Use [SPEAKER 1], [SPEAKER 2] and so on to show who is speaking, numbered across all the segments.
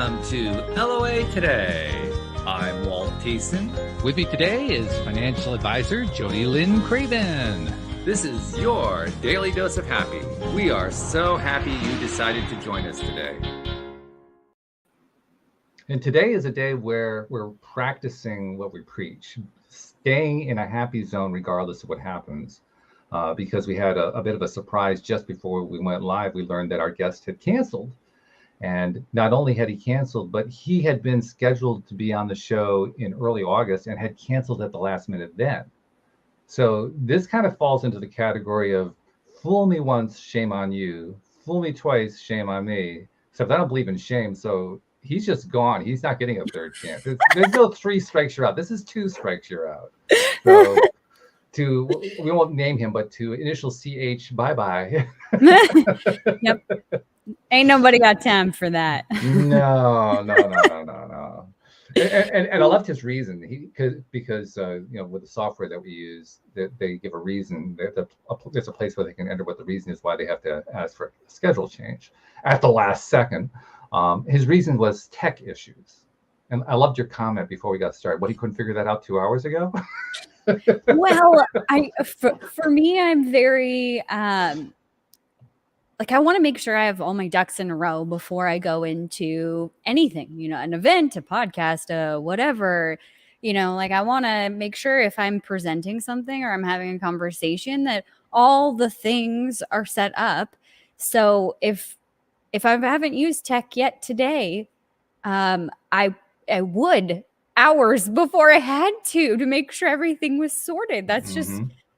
[SPEAKER 1] Welcome to LOA Today. I'm Walt Thiessen.
[SPEAKER 2] With me today is financial advisor Jody Lynn Craven.
[SPEAKER 1] This is your daily dose of happy. We are so happy you decided to join us today.
[SPEAKER 3] And today is a day where we're practicing what we preach, staying in a happy zone regardless of what happens. Because we had a bit of a surprise just before we went live. We learned that our guest had canceled. And not only had he canceled, but he had been scheduled to be on the show in early August and had canceled at the last minute then. So this kind of falls into the category of fool me once, shame on you. Fool me twice, shame on me. Except I don't believe in shame. So he's just gone. He's not getting a third chance. There's no 3 strikes you're out. This is 2 strikes you're out. So we won't name him, but to initial CH, bye-bye.
[SPEAKER 4] Yep. Ain't nobody got time for that.
[SPEAKER 3] No. And I loved his reason. Because with the software that we use, they give a reason. There's a place where they can enter what the reason is why they have to ask for a schedule change at the last second. His reason was tech issues. And I loved your comment before we got started. What, he couldn't figure that out 2 hours ago?
[SPEAKER 4] Well, for me, I'm very I want to make sure I have all my ducks in a row before I go into anything, an event, a podcast, whatever. I want to make sure if I'm presenting something or I'm having a conversation that all the things are set up. So if I haven't used tech yet today, I would hours before I had to make sure everything was sorted. That's just,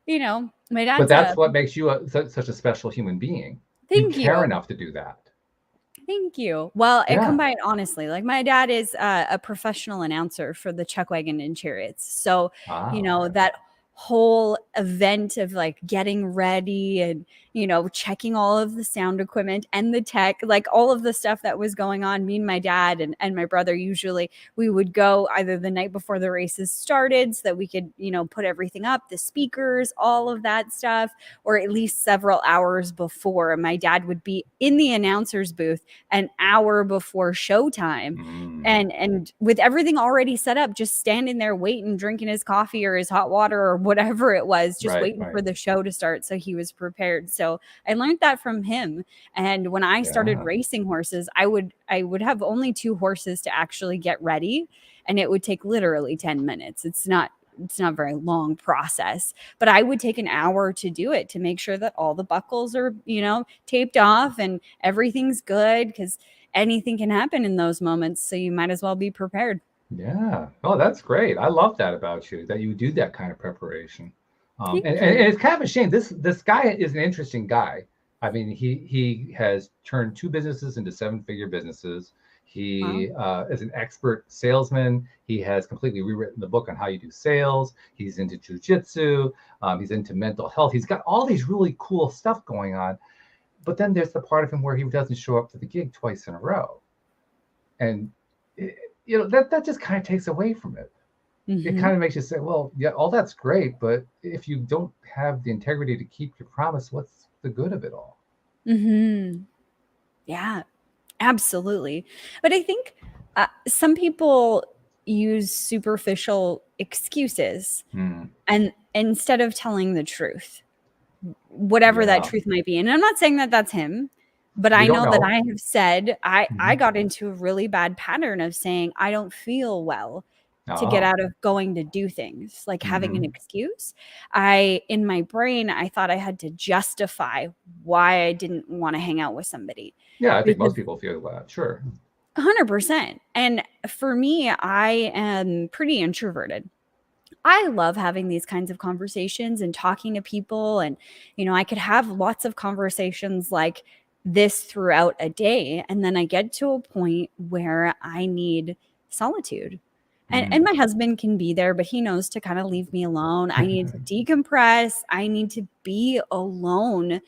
[SPEAKER 4] my dad's.
[SPEAKER 3] But that's what makes you such a special human being.
[SPEAKER 4] Thank
[SPEAKER 3] you. Care enough to do that.
[SPEAKER 4] Thank you. Well, I come by it honestly. My dad is a professional announcer for the Chuck Wagon and Chariots. So, that whole event of getting ready and, checking all of the sound equipment and the tech, all of the stuff that was going on, me and my dad and my brother, usually we would go either the night before the races started so that we could, put everything up, the speakers, all of that stuff, or at least several hours before. My dad would be in the announcer's booth an hour before showtime. And with everything already set up, just standing there waiting, drinking his coffee or his hot water or whatever it was, just waiting for the show to start. So he was prepared. So I learned that from him. And when I started racing horses, I would have only 2 horses to actually get ready. And it would take literally 10 minutes. It's not a very long process, but I would take an hour to do it, to make sure that all the buckles are, taped off and everything's good, because anything can happen in those moments. So you might as well be prepared.
[SPEAKER 3] Yeah. Oh, that's great. I love that about you, that you do that kind of preparation. And it's kind of a shame. This guy is an interesting guy. I mean, he has turned 2 businesses into 7-figure businesses. He is an expert salesman. He has completely rewritten the book on how you do sales. He's into jujitsu. He's into mental health. He's got all these really cool stuff going on. But then there's the part of him where he doesn't show up to the gig twice in a row. And, that just kind of takes away from it. It kind of makes you say, well, yeah, all that's great, but if you don't have the integrity to keep your promise, what's the good of it all?
[SPEAKER 4] Yeah, absolutely. But I think some people use superficial excuses and instead of telling the truth, whatever that truth might be. And I'm not saying that that's him, but I know that I have said, I got into a really bad pattern of saying, I don't feel well, to get out of going to do things, having an excuse. In my brain, I thought I had to justify why I didn't want to hang out with somebody.
[SPEAKER 3] Yeah, I think most people feel that. Sure.
[SPEAKER 4] 100%. And for me, I am pretty introverted. I love having these kinds of conversations and talking to people. And, I could have lots of conversations like this throughout a day. And then I get to a point where I need solitude. And my husband can be there, but he knows to kind of leave me alone. I need to decompress. I need to be alone,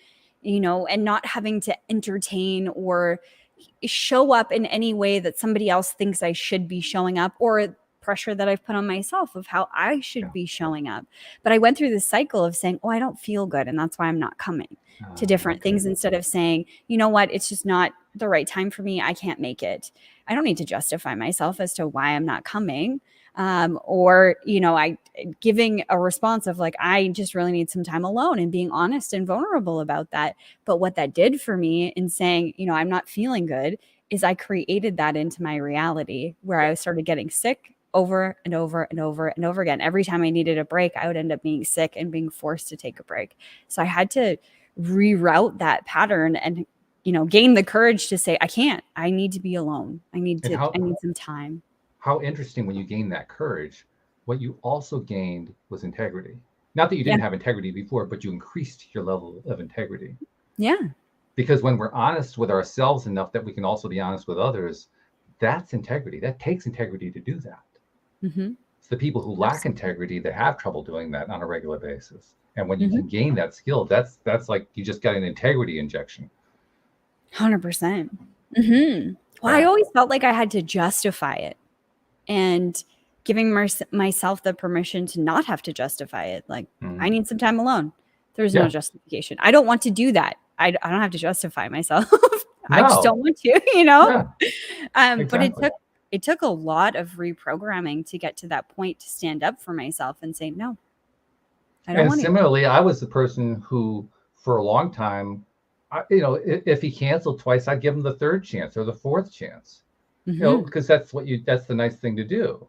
[SPEAKER 4] and not having to entertain or show up in any way that somebody else thinks I should be showing up, or pressure that I've put on myself of how I should be showing up. But I went through this cycle of saying, I don't feel good, and that's why I'm not coming to different things, instead of saying, you know what, it's just not the right time for me. I can't make it. I don't need to justify myself as to why I'm not coming. Or, I giving a response of like, I just really need some time alone, and being honest and vulnerable about that. But what that did for me in saying, I'm not feeling good, is I created that into my reality, where I started getting sick over and over and over and over again. Every time I needed a break, I would end up being sick and being forced to take a break. So I had to reroute that pattern and, gain the courage to say, I need to be alone. I need some time.
[SPEAKER 3] How interesting, when you gain that courage, what you also gained was integrity. Not that you didn't have integrity before, but you increased your level of integrity.
[SPEAKER 4] Yeah.
[SPEAKER 3] Because when we're honest with ourselves enough that we can also be honest with others, that's integrity. That takes integrity to do that.
[SPEAKER 4] Mm-hmm.
[SPEAKER 3] It's the people who lack integrity that have trouble doing that on a regular basis. And when you can gain that skill, that's like you just got an integrity injection.
[SPEAKER 4] 100%. Mm-hmm. Well, I always felt like I had to justify it. And giving myself the permission to not have to justify it. Like, I need some time alone. There's no justification. I don't want to do that. I don't have to justify myself. I just don't want to,
[SPEAKER 3] Exactly.
[SPEAKER 4] But it took a lot of reprogramming to get to that point, to stand up for myself and say, no, I don't want to.
[SPEAKER 3] And similarly, I was the person who, for a long time, if he canceled twice, I'd give him the third chance or the fourth chance. Because that's the nice thing to do.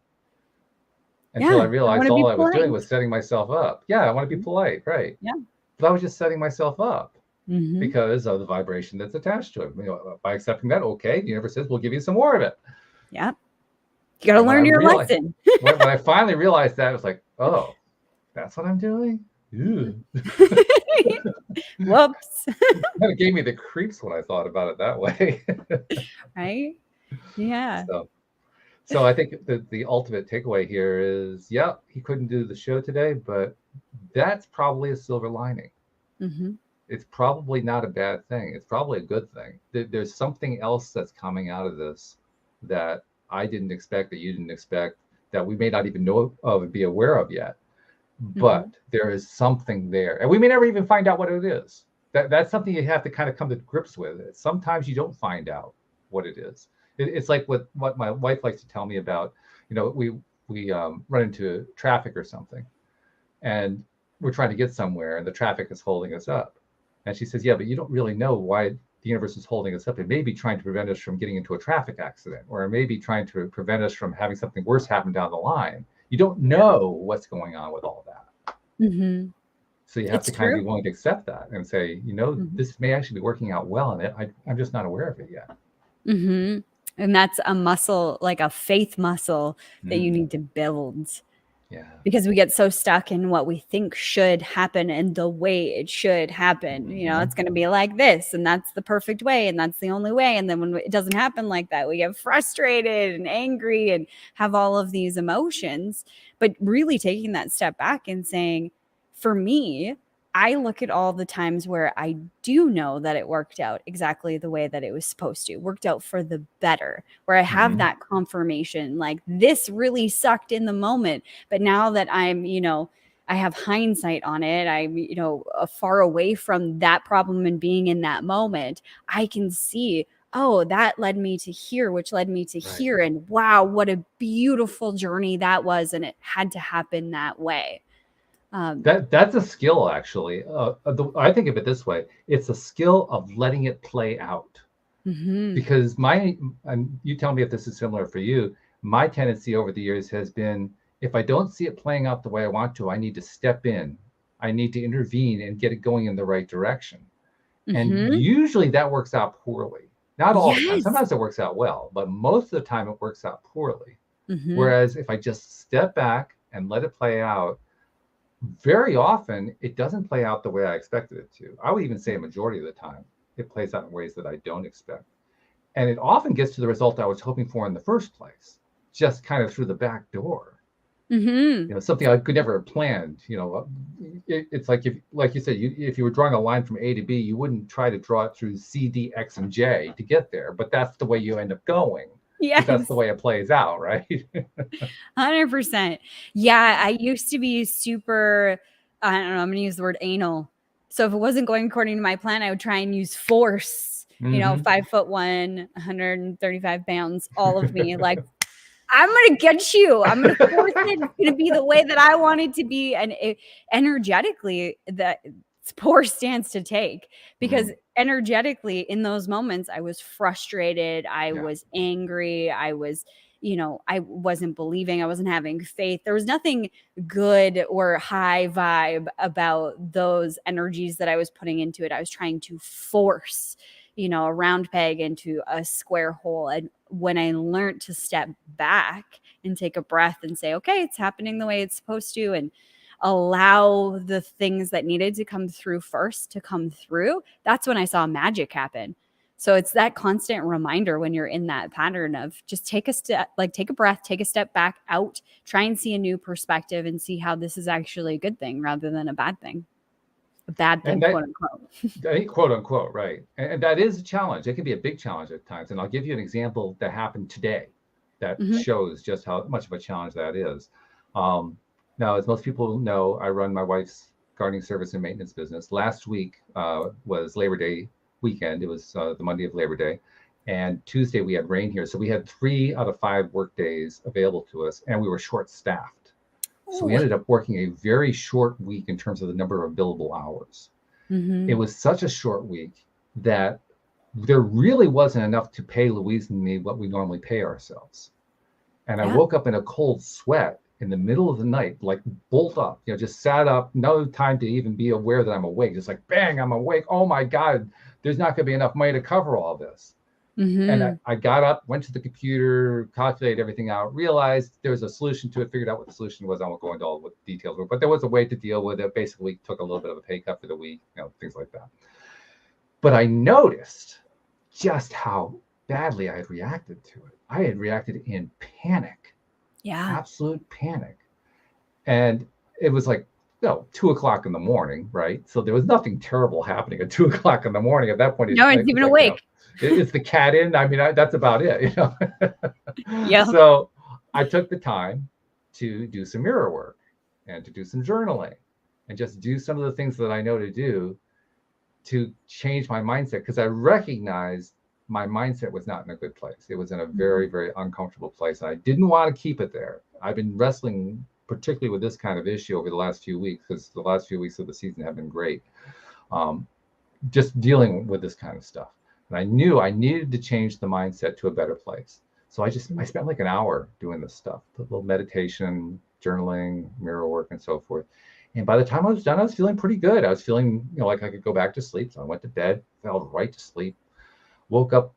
[SPEAKER 3] Until I realized all I was doing was setting myself up. Yeah, I want to be polite, right?
[SPEAKER 4] Yeah.
[SPEAKER 3] But I was just setting myself up because of the vibration that's attached to it. By accepting that, okay, the universe says, we'll give you some more of it.
[SPEAKER 4] Yeah. You got to learn your lesson.
[SPEAKER 3] when I finally realized that, I was like, oh, that's what I'm doing?
[SPEAKER 4] Whoops.
[SPEAKER 3] Kind of gave me the creeps when I thought about it that way.
[SPEAKER 4] Right? Yeah.
[SPEAKER 3] So I think the ultimate takeaway here is, he couldn't do the show today, but that's probably a silver lining.
[SPEAKER 4] Mm-hmm.
[SPEAKER 3] It's probably not a bad thing. It's probably a good thing. There's something else that's coming out of this that I didn't expect, that you didn't expect, that we may not even know of and be aware of yet. But there is something there. And we may never even find out what it is. That's something you have to kind of come to grips with. Sometimes you don't find out what it is. It's like what my wife likes to tell me about. We run into traffic or something, and we're trying to get somewhere, and the traffic is holding us up. And she says, yeah, but you don't really know why the universe is holding us up. It may be trying to prevent us from getting into a traffic accident, or it may be trying to prevent us from having something worse happen down the line. You don't know what's going on with all that.
[SPEAKER 4] Mm-hmm.
[SPEAKER 3] So you have to kind of be willing to accept that and say, this may actually be working out well, and I'm just not aware of it yet.
[SPEAKER 4] Mm-hmm. And that's a muscle, like a faith muscle that you need to build.
[SPEAKER 3] Yeah.
[SPEAKER 4] Because we get so stuck in what we think should happen and the way it should happen. It's going to be like this, and that's the perfect way, and that's the only way. And then when it doesn't happen like that, we get frustrated and angry and have all of these emotions. But really taking that step back and saying, for me, I look at all the times where I do know that it worked out exactly the way that it was supposed to, worked out for the better, where I have that confirmation, like this really sucked in the moment. But now that I'm, I have hindsight on it, I'm, far away from that problem and being in that moment, I can see, oh, that led me to here, which led me to here. And wow, what a beautiful journey that was. And it had to happen that way.
[SPEAKER 3] That's a skill, actually. I think of it this way: it's a skill of letting it play out. Because and you tell me if this is similar for you. My tendency over the years has been, if I don't see it playing out the way I want to, I need to step in. I need to intervene and get it going in the right direction. And usually that works out poorly. Not all the time. Sometimes it works out well, but most of the time it works out poorly. Whereas if I just step back and let it play out, very often it doesn't play out the way I expected it to. I would even say a majority of the time it plays out in ways that I don't expect. And it often gets to the result I was hoping for in the first place, just kind of through the back door. Something I could never have planned. It's like, like you said, if you were drawing a line from A to B, you wouldn't try to draw it through C, D, X, and J to get there. But that's the way you end up going. Yes. That's the way it plays out, right?
[SPEAKER 4] 100%. Yeah, I used to be super, I don't know, I'm going to use the word anal. So if it wasn't going according to my plan, I would try and use force
[SPEAKER 3] Mm-hmm.
[SPEAKER 4] 5'1", 135 pounds, all of me, like, I'm going to get you. I'm going to force it. It's going to be the way that I want it to be. And energetically, that's poor stance to take, because energetically in those moments, I was frustrated. I was angry. I was, I wasn't believing. I wasn't having faith. There was nothing good or high vibe about those energies that I was putting into it. I was trying to force a round peg into a square hole. And when I learned to step back and take a breath and say, okay, it's happening the way it's supposed to, and allow the things that needed to come through first to come through, that's when I saw magic happen. So it's that constant reminder when you're in that pattern of just take a step, like take a breath, take a step back out, try and see a new perspective and see how this is actually a good thing rather than a bad thing. A bad thing, quote unquote.
[SPEAKER 3] Quote unquote, right. And that is a challenge. It can be a big challenge at times. And I'll give you an example that happened today that shows just how much of a challenge that is. Now, as most people know, I run my wife's gardening service and maintenance business. Last week was Labor Day weekend. It was the Monday of Labor Day. And Tuesday we had rain here. So we had 3 out of 5 work days available to us, and we were short-staffed. So we ended up working a very short week in terms of the number of billable hours. It was such a short week that there really wasn't enough to pay Louise and me what we normally pay ourselves. And I woke up in a cold sweat in the middle of the night, like bolt up, just sat up, no time to even be aware that I'm awake. Just like, bang, I'm awake. Oh my God, there's not going to be enough money to cover all this. And I got up, went to the computer, calculated everything out, realized there was a solution to it, figured out what the solution was. I won't go into all what the details were, but there was a way to deal with it. Basically, took a little bit of a pay cut for the week, things like that. But I noticed just how badly I had reacted to it. I had reacted in panic. Absolute panic. And it was like, 2:00 in the morning, right? So there was nothing terrible happening at 2:00 in the morning. At that point,
[SPEAKER 4] no one's even awake.
[SPEAKER 3] Is the cat in? I mean, that's about it, So I took the time to do some mirror work and to do some journaling and just do some of the things that I know to do to change my mindset, because I recognized my mindset was not in a good place. It was in a very, very uncomfortable place. And I didn't want to keep it there. I've been wrestling particularly with this kind of issue over the last few weeks, because the last few weeks of the season have been great. Just dealing with this kind of stuff. And I knew I needed to change the mindset to a better place. So I spent like an hour doing this stuff, a little meditation, journaling, mirror work, and so forth. And by the time I was done, I was feeling pretty good. I was feeling, like I could go back to sleep. So I went to bed, fell right to sleep, woke up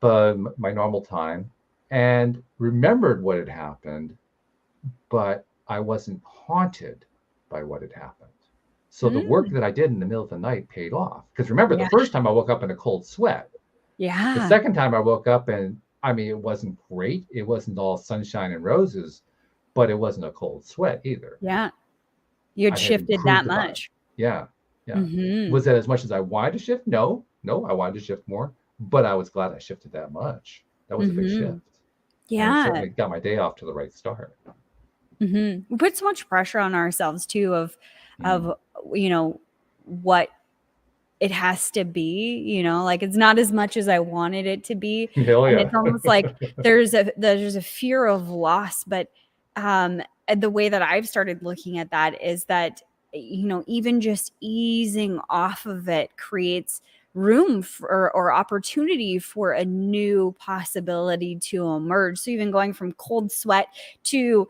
[SPEAKER 3] my normal time, and remembered what had happened, but I wasn't haunted by what had happened. So the work that I did in the middle of the night paid off. Because remember, the first time I woke up in a cold sweat. The second time I woke up, and I mean, it wasn't great. It wasn't all sunshine and roses, but it wasn't a cold sweat either.
[SPEAKER 4] You had shifted that much.
[SPEAKER 3] Was that as much as I wanted to shift? No, I wanted to shift more, but I was glad I shifted that much. That was a big shift. And it certainly got my day off to the right start.
[SPEAKER 4] We put so much pressure on ourselves too of what it has to be, like it's not as much as I wanted it to be. And it's almost like there's a fear of loss. But the way that I've started looking at that is that, even just easing off of it creates room for or opportunity for a new possibility to emerge. So even going from cold sweat to,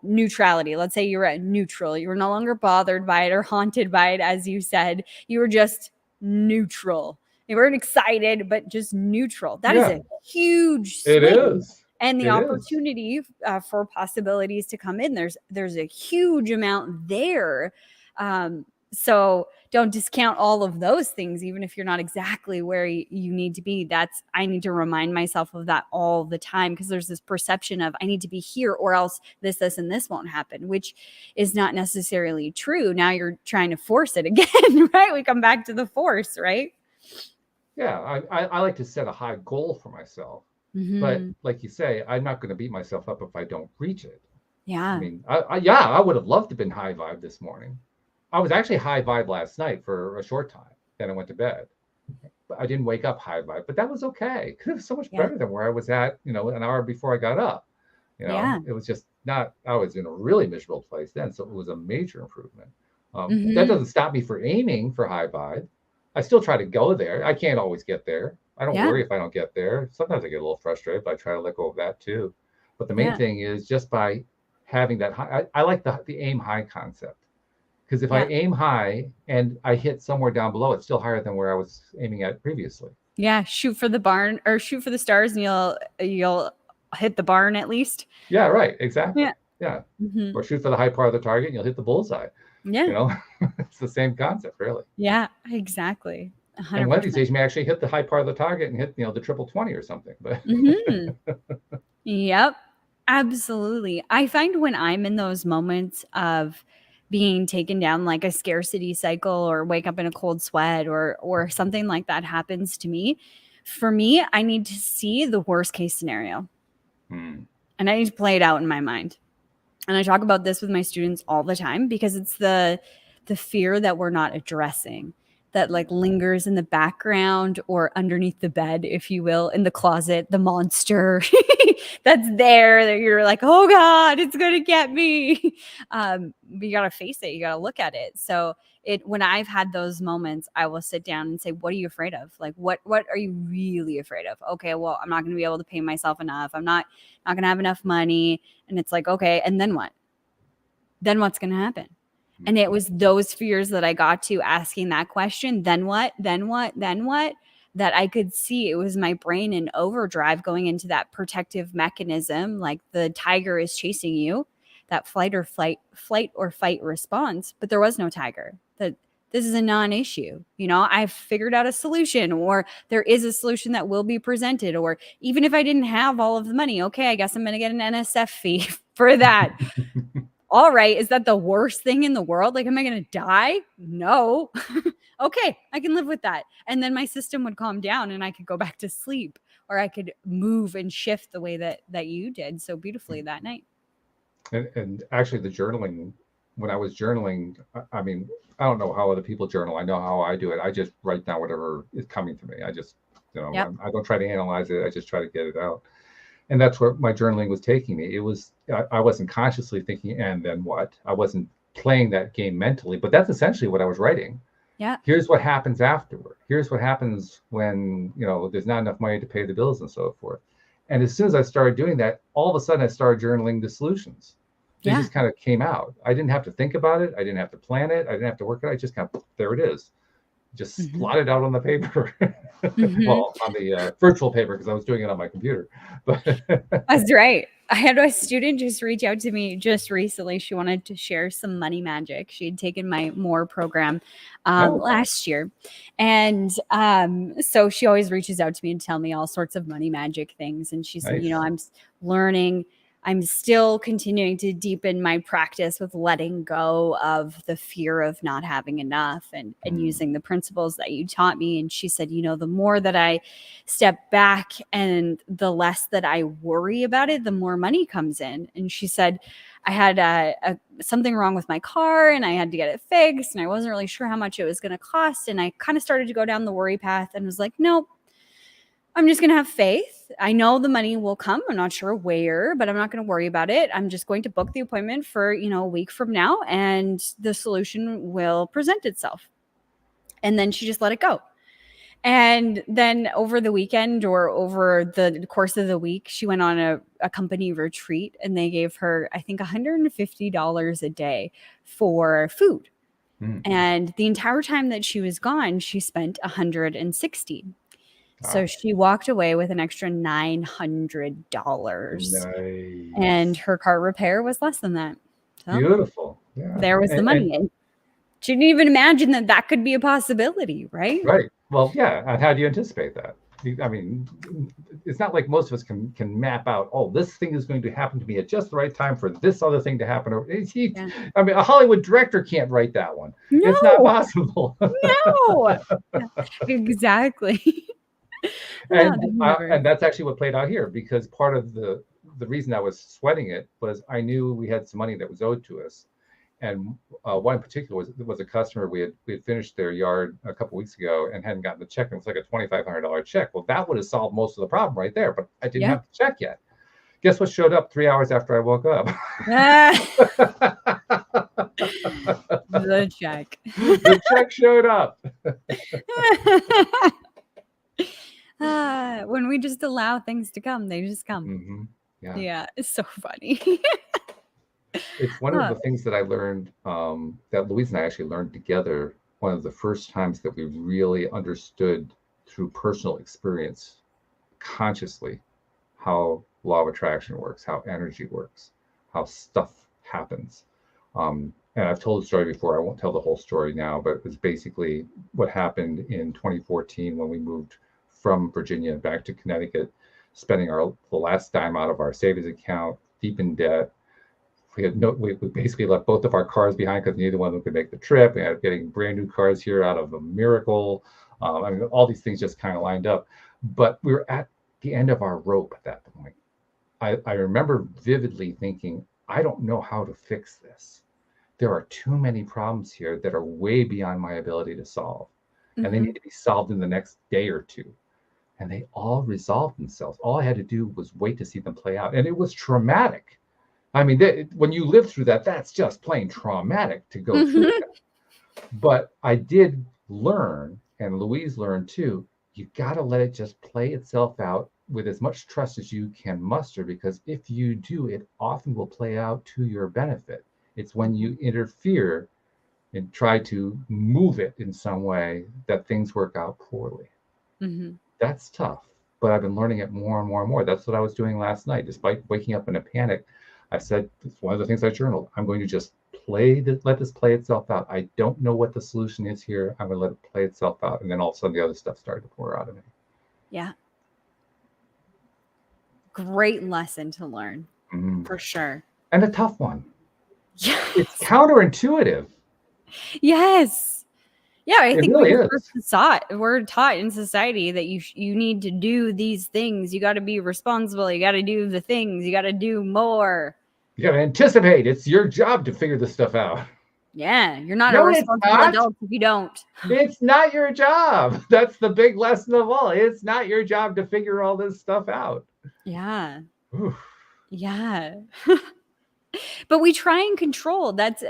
[SPEAKER 4] neutrality. Let's say you were at neutral. You were no longer bothered by it or haunted by it, as you said. You were just neutral. You weren't excited, but just neutral. That is a huge swing.
[SPEAKER 3] It is.
[SPEAKER 4] And the opportunity for possibilities to come in, there's a huge amount there. So don't discount all of those things, even if you're not exactly where you need to be. I need to remind myself of that all the time, because there's this perception of I need to be here or else this, and this won't happen, which is not necessarily true. Now you're trying to force it again, right? We come back to the force, right?
[SPEAKER 3] Yeah, I like to set a high goal for myself. But like you say, I'm not going to beat myself up if I don't reach it. I mean, I would have loved to have been high vibe this morning. I was actually high vibe last night for a short time. Then I went to bed. I didn't wake up high vibe, but that was okay. Because it was so much better than where I was at, an hour before I got up. It was just not, I was in a really miserable place then. So it was a major improvement. That doesn't stop me for aiming for high vibe. I still try to go there. I can't always get there. I don't worry if I don't get there. Sometimes I get a little frustrated, but I try to let go of that too. But the main thing is just by having that high, I like the aim high concept. Because if I aim high and I hit somewhere down below, it's still higher than where I was aiming at previously.
[SPEAKER 4] Yeah, shoot for the barn or shoot for the stars, and you'll hit the barn at least.
[SPEAKER 3] Yeah, right. Exactly. Yeah. Or shoot for the high part of the target and you'll hit the bullseye. Yeah. It's the same concept, really.
[SPEAKER 4] Yeah, exactly. 100%.
[SPEAKER 3] And one of these days you may actually hit the high part of the target and hit, the triple 20 or something. But
[SPEAKER 4] Yep, absolutely. I find when I'm in those moments of being taken down like a scarcity cycle or wake up in a cold sweat or something like that happens to me, for me, I need to see the worst case scenario. And I need to play it out in my mind. And I talk about this with my students all the time because it's the fear that we're not addressing that like lingers in the background or underneath the bed, if you will, in the closet, the monster that's there that you're like, oh God, it's going to get me. You got to face it. You got to look at it. So when I've had those moments, I will sit down and say, what are you afraid of? Like, what are you really afraid of? Okay, well, I'm not going to be able to pay myself enough. I'm not going to have enough money. And it's like, okay, and then what? Then what's going to happen? And it was those fears that I got to asking that question, then what, that I could see it was my brain in overdrive going into that protective mechanism, like the tiger is chasing you, that flight or fight response, but there was no tiger. That this is a non-issue. I've figured out a solution, or there is a solution that will be presented, or even if I didn't have all of the money, okay, I guess I'm going to get an NSF fee for that. All right. Is that the worst thing in the world? Like, am I going to die? No. Okay. I can live with that. And then my system would calm down and I could go back to sleep, or I could move and shift the way that you did so beautifully that night.
[SPEAKER 3] And actually the journaling, when I was journaling, I mean, I don't know how other people journal. I know how I do it. I just write down whatever is coming to me. I just, I don't try to analyze it. I just try to get it out. And that's where my journaling was taking me. It was, I wasn't consciously thinking, and then what? I wasn't playing that game mentally, but that's essentially what I was writing.
[SPEAKER 4] Yeah.
[SPEAKER 3] Here's what happens afterward. Here's what happens when, there's not enough money to pay the bills and so forth. And as soon as I started doing that, all of a sudden I started journaling the solutions. They just kind of came out. I didn't have to think about it. I didn't have to plan it. I didn't have to work it. I just kind of, there it is. Just blot it out on the paper. Well, on the virtual paper, because I was doing it on my computer. But
[SPEAKER 4] that's right. I had a student just reach out to me just recently. She wanted to share some money magic. She had taken my MORE program last year. And so she always reaches out to me and tell me all sorts of money magic things. And she said, I'm learning. I'm still continuing to deepen my practice with letting go of the fear of not having enough and using the principles that you taught me. And she said, the more that I step back and the less that I worry about it, the more money comes in. And she said, I had something wrong with my car and I had to get it fixed and I wasn't really sure how much it was going to cost. And I kind of started to go down the worry path and was like, nope. I'm just going to have faith. I know the money will come. I'm not sure where, but I'm not going to worry about it. I'm just going to book the appointment for, a week from now, and the solution will present itself. And then she just let it go. And then over the weekend or over the course of the week, she went on a company retreat and they gave her, I think, $150 a day for food. And the entire time that she was gone, she spent $160. So she walked away with an extra $900.
[SPEAKER 3] Nice.
[SPEAKER 4] And her car repair was less than that. So
[SPEAKER 3] beautiful. Yeah.
[SPEAKER 4] There was the money. And she didn't even imagine that could be a possibility, right?
[SPEAKER 3] Right. Well, yeah. And how do you anticipate that? I mean, it's not like most of us can map out, this thing is going to happen to me at just the right time for this other thing to happen. I mean, a Hollywood director can't write that one. No. It's not possible.
[SPEAKER 4] No. Exactly.
[SPEAKER 3] And that's actually what played out here, because part of the reason I was sweating it was I knew we had some money that was owed to us. And one in particular was a customer. We had finished their yard a couple weeks ago and hadn't gotten the check. And it was like a $2,500 check. Well, that would have solved most of the problem right there, but I didn't have the check yet. Guess what showed up 3 hours after I woke up?
[SPEAKER 4] The check.
[SPEAKER 3] The check showed up.
[SPEAKER 4] When we just allow things to come, they just come.
[SPEAKER 3] Mm-hmm.
[SPEAKER 4] Yeah, it's so funny.
[SPEAKER 3] It's one of the things that I learned, that Louise and I actually learned together. One of the first times that we really understood through personal experience, consciously, how law of attraction works, how energy works, how stuff happens. And I've told the story before. I won't tell the whole story now, but it was basically what happened in 2014 when we moved from Virginia back to Connecticut, spending the last dime out of our savings account, deep in debt. We basically left both of our cars behind because neither one of them could make the trip. We had getting brand new cars here out of a miracle. I mean, all these things just kind of lined up. But we were at the end of our rope at that point. I remember vividly thinking, I don't know how to fix this. There are too many problems here that are way beyond my ability to solve. And they need to be solved in the next day or two. And they all resolved themselves. All I had to do was wait to see them play out. And it was traumatic. I mean, when you live through that, that's just plain traumatic to go through that. But I did learn, and Louise learned too, you got to let it just play itself out with as much trust as you can muster, because if you do, it often will play out to your benefit. It's when you interfere and try to move it in some way that things work out poorly. That's tough, but I've been learning it more and more and more. That's what I was doing last night. Despite waking up in a panic, I said, it's one of the things I journaled. I'm going to just let this play itself out. I don't know what the solution is here. I'm going to let it play itself out. And then all of a sudden the other stuff started to pour out of me.
[SPEAKER 4] Yeah. Great lesson to learn, for sure.
[SPEAKER 3] And a tough one.
[SPEAKER 4] Yes.
[SPEAKER 3] It's counterintuitive.
[SPEAKER 4] Yes. Yeah, I think
[SPEAKER 3] really
[SPEAKER 4] we're taught in society that you need to do these things. You got to be responsible. You got to do the things. You got to do more.
[SPEAKER 3] You got to anticipate. It's your job to figure this stuff out.
[SPEAKER 4] Yeah, you're not a responsible adult if you don't.
[SPEAKER 3] It's not your job. That's the big lesson of all. It's not your job to figure all this stuff out.
[SPEAKER 4] Yeah.
[SPEAKER 3] Oof.
[SPEAKER 4] Yeah. But we try and control. That's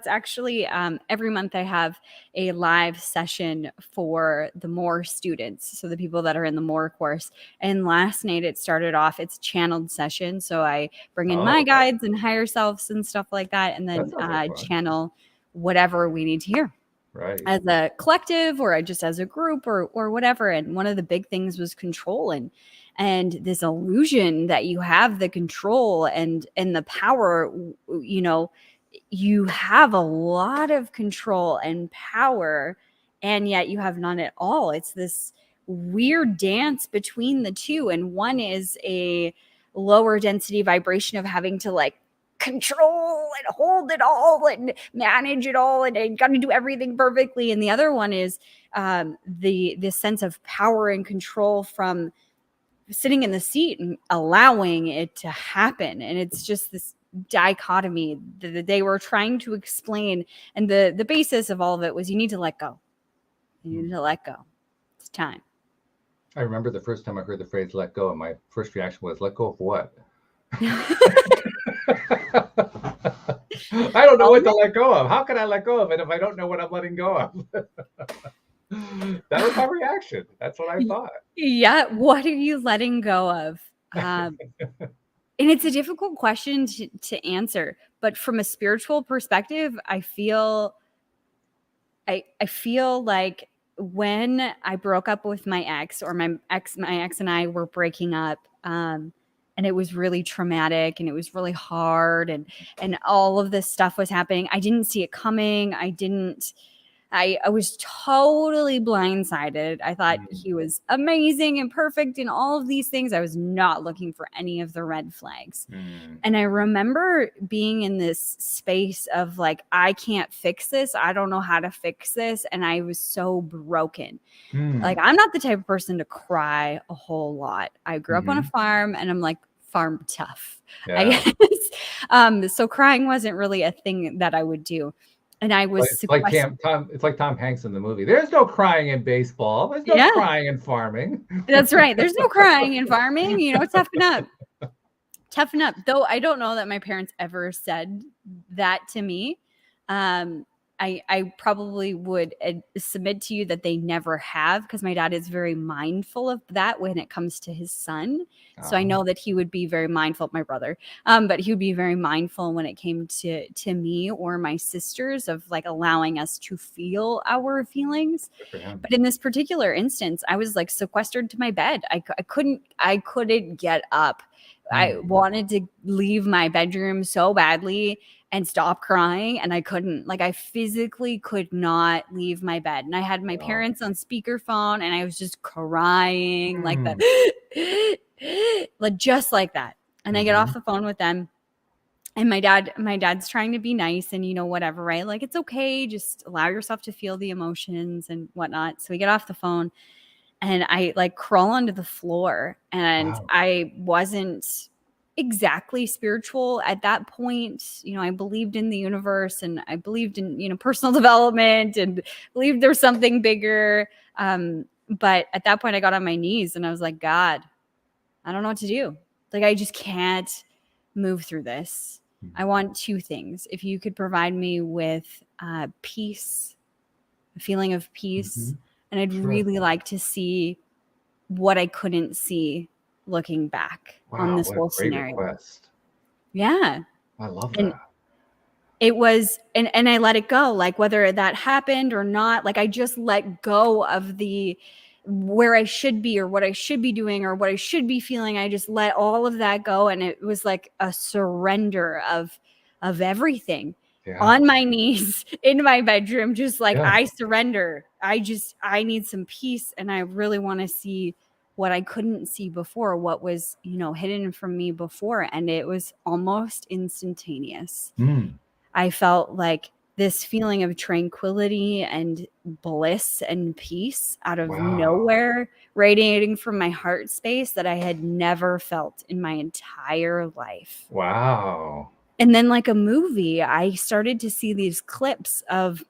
[SPEAKER 4] actually every month I have a live session for the MORE students, so the people that are in the MORE course. And last night it started off, it's channeled session, so I bring in my guides and higher selves and stuff like that, and then channel whatever we need to hear.
[SPEAKER 3] Right.
[SPEAKER 4] As a collective or just as a group or whatever. And one of the big things was control and this illusion that you have the control and the power. You know, you have a lot of control and power, and yet you have none at all. It's this weird dance between the two. And one is a lower density vibration of having to like control and hold it all and manage it all and got to do everything perfectly. And the other one is the sense of power and control from sitting in the seat and allowing it to happen. And it's just this dichotomy that they were trying to explain. And the basis of all of it was you need to let go. You need to let go. It's time.
[SPEAKER 3] I remember the first time I heard the phrase let go, and my first reaction was, let go of what? I don't know what to let go of. How can I let go of it if I don't know what I'm letting go of? That was my reaction. That's what I thought.
[SPEAKER 4] Yeah. What are you letting go of? And it's a difficult question to answer. But from a spiritual perspective, I feel like when I broke up with my ex, or my ex and I were breaking up, and it was really traumatic and it was really hard and all of this stuff was happening. I didn't see it coming. I was totally blindsided. I thought he was amazing and perfect and all of these things. I was not looking for any of the red flags. And I remember being in this space of like, I can't fix this. I don't know how to fix this. And I was so broken. Like, I'm not the type of person to cry a whole lot. I grew up on a farm, and I'm like farm tough, I
[SPEAKER 3] Yeah.
[SPEAKER 4] guess. So crying wasn't really a thing that I would do. And I was
[SPEAKER 3] It's like it's like Tom Hanks in the movie. There's no crying in baseball. There's no
[SPEAKER 4] Yeah,
[SPEAKER 3] crying in farming.
[SPEAKER 4] that's right. There's no crying in farming, toughen up. Toughen up. Though I don't know that my parents ever said that to me. I probably would submit to you that they never have, because my dad is very mindful of that when it comes to his son. So I know that he would be very mindful of my brother, but he would be very mindful when it came to me or my sisters, of like allowing us to feel our feelings. But in this particular instance, I was like sequestered to my bed. I couldn't get up. I wanted to leave my bedroom so badly and stop crying, and I couldn't. Like, I physically could not leave my bed. And I had my parents on speakerphone, and I was just crying like that. Like, just like that. And I get off the phone with them, and my dad's trying to be nice and, whatever, right? Like, it's okay. Just allow yourself to feel the emotions and whatnot. So we get off the phone, and I like crawl onto the floor, and I wasn't exactly spiritual at that point. I believed in the universe, and I believed in, personal development, and believed there's something bigger. But at that point I got on my knees and I was like, God, I don't know what to do. Like, I just can't move through this. I want two things. If you could provide me with peace, a feeling of peace, and I'd really like to see what I couldn't see looking back on this whole scenario.
[SPEAKER 3] Request.
[SPEAKER 4] Yeah.
[SPEAKER 3] I love
[SPEAKER 4] and
[SPEAKER 3] that.
[SPEAKER 4] It was, and I let it go, like whether that happened or not. Like, I just let go of where I should be or what I should be doing or what I should be feeling. I just let all of that go. And it was like a surrender of everything. On my knees in my bedroom, just like, I surrender. I need some peace, and I really want to see what I couldn't see before, what was, hidden from me before. And it was almost instantaneous. I felt like this feeling of tranquility and bliss and peace out of nowhere, radiating from my heart space, that I had never felt in my entire life.
[SPEAKER 3] Wow.
[SPEAKER 4] And then, like a movie, I started to see these clips of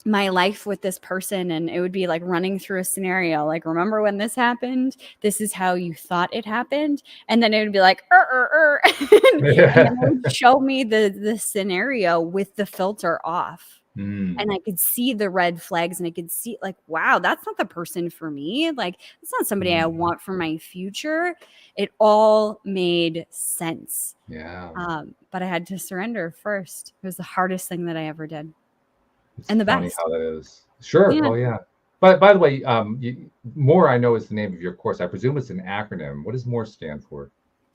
[SPEAKER 4] my life with this person, and it would be like running through a scenario, like, remember when this happened? This is how you thought it happened. And then it would be like, and then it would show me the scenario with the filter off. And I could see the red flags, and I could see, like, wow, that's not the person for me. Like, that's not somebody I want for my future. It all made sense. But I had to surrender first. It was the hardest thing that I ever did.
[SPEAKER 3] It's
[SPEAKER 4] and the
[SPEAKER 3] funny
[SPEAKER 4] best.
[SPEAKER 3] how that is. Sure. Yeah. Oh, yeah. But by the way, MORE, I know, is the name of your course. I presume it's an acronym. What does MORE stand for?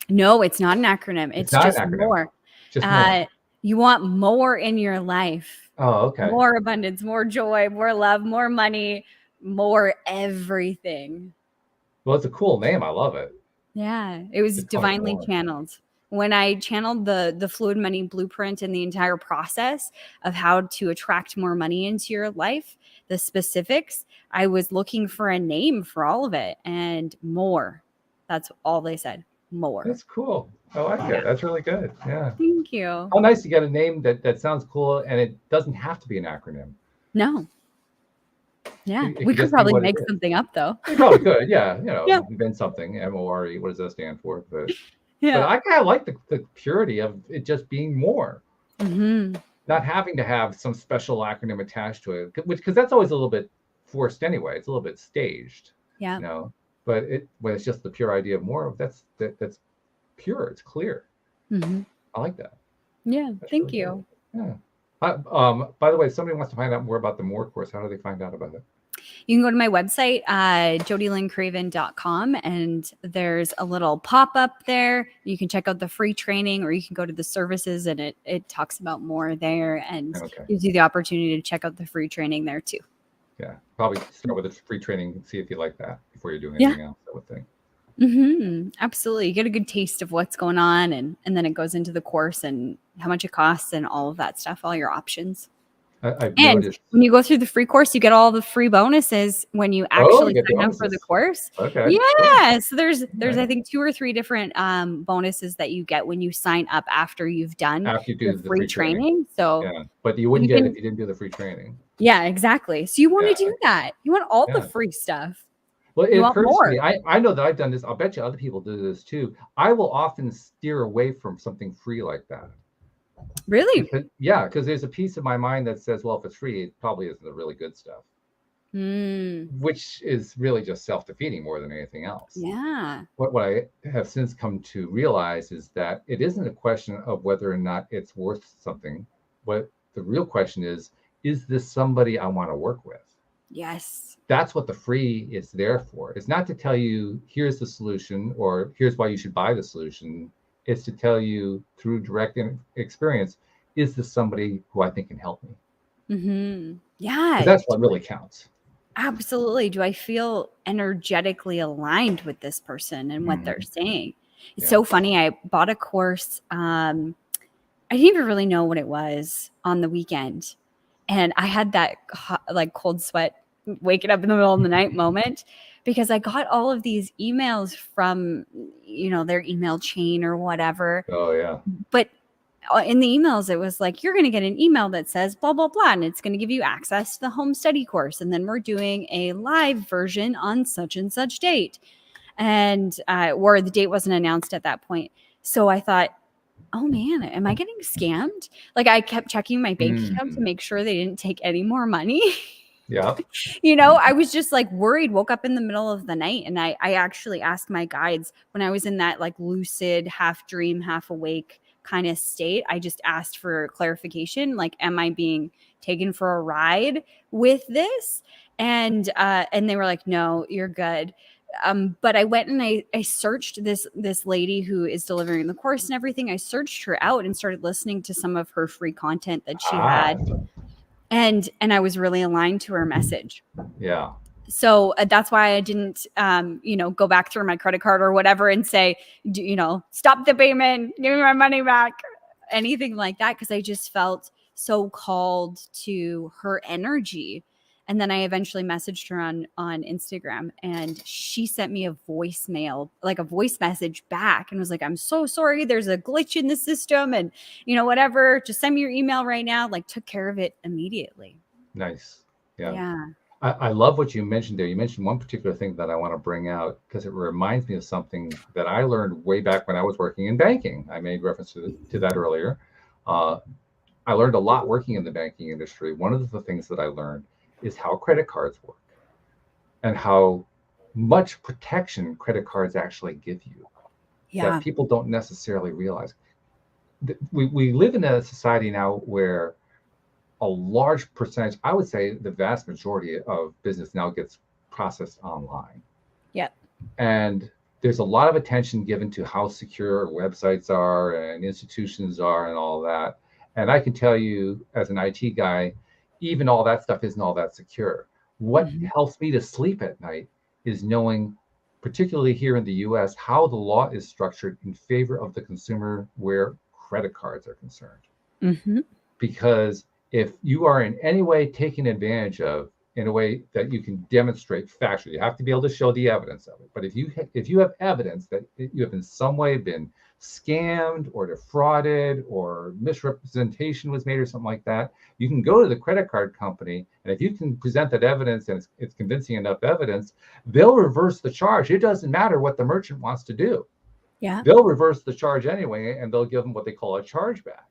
[SPEAKER 4] No, it's not an acronym. It's just more.
[SPEAKER 3] Just more.
[SPEAKER 4] You want more in your life.
[SPEAKER 3] Oh, okay.
[SPEAKER 4] More abundance, more joy, more love, more money, more everything.
[SPEAKER 3] Well, it's a cool name. I love it.
[SPEAKER 4] Yeah, it was divinely channeled. When I channeled the Fluid Money Blueprint and the entire process of how to attract more money into your life, the specifics, I was looking for a name for all of it, and MORE. That's all they said. MORE.
[SPEAKER 3] That's cool. I like it. That's really good. Yeah.
[SPEAKER 4] Thank you.
[SPEAKER 3] How nice to get a name that sounds cool, and it doesn't have to be an acronym.
[SPEAKER 4] No. Yeah, we could probably make something up, though.
[SPEAKER 3] We probably could, yeah. Invent something. MORE. What does that stand for? But but I kind of like the purity of it just being more. Not having to have some special acronym attached to it, because that's always a little bit forced anyway. It's a little bit staged.
[SPEAKER 4] Yeah.
[SPEAKER 3] But when it's just the pure idea of more, that's pure. It's clear. I like that.
[SPEAKER 1] Yeah, thank you.
[SPEAKER 3] Cool. Yeah. By the way, if somebody wants to find out more about the MORE course, how do they find out about it?
[SPEAKER 4] You can go to my website, jodielinncraven.com, and there's a little pop-up there. You can check out the free training, or you can go to the services, and it talks about more there, and gives you the opportunity to check out the free training there too.
[SPEAKER 3] Yeah, probably start with a free training and see if you like that before you're doing anything else, I would think.
[SPEAKER 4] Absolutely. You get a good taste of what's going on, and then it goes into the course and how much it costs and all of that stuff, all your options.
[SPEAKER 3] I've
[SPEAKER 4] And
[SPEAKER 3] noticed.
[SPEAKER 4] when you go through the free course, you get all the free bonuses when you
[SPEAKER 3] Oh,
[SPEAKER 4] actually
[SPEAKER 3] you get
[SPEAKER 4] sign up for the
[SPEAKER 3] bonuses.
[SPEAKER 4] course.
[SPEAKER 3] Okay. Cool.
[SPEAKER 4] Yeah. So there's
[SPEAKER 3] Right.
[SPEAKER 4] I think 2 or 3 different bonuses that you get when you sign up after you've done
[SPEAKER 3] After you
[SPEAKER 4] the
[SPEAKER 3] do the
[SPEAKER 4] free
[SPEAKER 3] free training.
[SPEAKER 4] training. So
[SPEAKER 3] Yeah. But you wouldn't
[SPEAKER 4] you
[SPEAKER 3] get it if
[SPEAKER 4] can,
[SPEAKER 3] you didn't do the free training.
[SPEAKER 4] yeah, exactly. So you want
[SPEAKER 3] Yeah.
[SPEAKER 4] to do that. You want all the
[SPEAKER 3] Yeah.
[SPEAKER 4] free stuff.
[SPEAKER 3] Well, it
[SPEAKER 4] You want
[SPEAKER 3] occurs to me,
[SPEAKER 4] more.
[SPEAKER 3] I know that I've done this. I'll bet you other people do this too. I will often steer away from something free like that.
[SPEAKER 4] Really?
[SPEAKER 3] Because there's a piece of my mind that says, well, if it's free, it probably isn't the really good stuff, which is really just self-defeating more than anything else.
[SPEAKER 4] Yeah.
[SPEAKER 3] What I have since come to realize is that it isn't a question of whether or not it's worth something. What the real question is this somebody I want to work with?
[SPEAKER 4] Yes.
[SPEAKER 3] That's what the free is there for. It's not to tell you, here's the solution, or here's why you should buy the solution. It's to tell you through direct experience, is this somebody who I think can help me?
[SPEAKER 4] Yeah.
[SPEAKER 3] That's what really counts.
[SPEAKER 4] Absolutely. Do I feel energetically aligned with this person and what they're saying? It's so funny. I bought a course. I didn't even really know what it was on the weekend. And I had that like cold sweat waking up in the middle of the night moment because I got all of these emails from, their email chain or whatever.
[SPEAKER 3] Oh, yeah.
[SPEAKER 4] But in the emails, it was like, you're going to get an email that says blah, blah, blah, and it's going to give you access to the home study course. And then we're doing a live version on such and such date. And or the date wasn't announced at that point. So I thought, oh man, am I getting scammed? Like I kept checking my bank account to make sure they didn't take any more money.
[SPEAKER 3] Yeah.
[SPEAKER 4] I was just like worried, woke up in the middle of the night. And I actually asked my guides when I was in that like lucid, half dream, half awake kind of state. I just asked for clarification. Like, am I being taken for a ride with this? And they were like, no, you're good. But I went and I searched this lady who is delivering the course and everything. I searched her out and started listening to some of her free content that she had. And I was really aligned to her message.
[SPEAKER 3] Yeah.
[SPEAKER 4] So that's why I didn't, go back through my credit card or whatever and say, stop the payment, give me my money back, anything like that. Because I just felt so called to her energy. And then I eventually messaged her on Instagram, and she sent me a voicemail, like a voice message back, and was like, I'm so sorry. There's a glitch in the system and, whatever, just send me your email right now. Like took care of it immediately.
[SPEAKER 3] Nice. Yeah.
[SPEAKER 4] Yeah.
[SPEAKER 3] I love what you mentioned there. You mentioned one particular thing that I want to bring out because it reminds me of something that I learned way back when I was working in banking. I made reference to that earlier. I learned a lot working in the banking industry. One of the things that I learned is how credit cards work and how much protection credit cards actually give you that people don't necessarily realize. We live in a society now where a large percentage, I would say the vast majority of business now gets processed online.
[SPEAKER 4] Yep.
[SPEAKER 3] And there's a lot of attention given to how secure websites are and institutions are and all that. And I can tell you as an IT guy, even all that stuff isn't all that secure. What helps me to sleep at night is knowing, particularly here in the US, how the law is structured in favor of the consumer where credit cards are concerned. Because if you are in any way taken advantage of in a way that you can demonstrate factually, you have to be able to show the evidence of it. But if you have evidence that you have in some way been scammed or defrauded or misrepresentation was made or something like that, you can go to the credit card company, and if you can present that evidence and it's convincing enough evidence, they'll reverse the charge. It doesn't matter what the merchant wants to do.
[SPEAKER 4] Yeah.
[SPEAKER 3] They'll reverse the charge anyway, and they'll give them what they call a chargeback.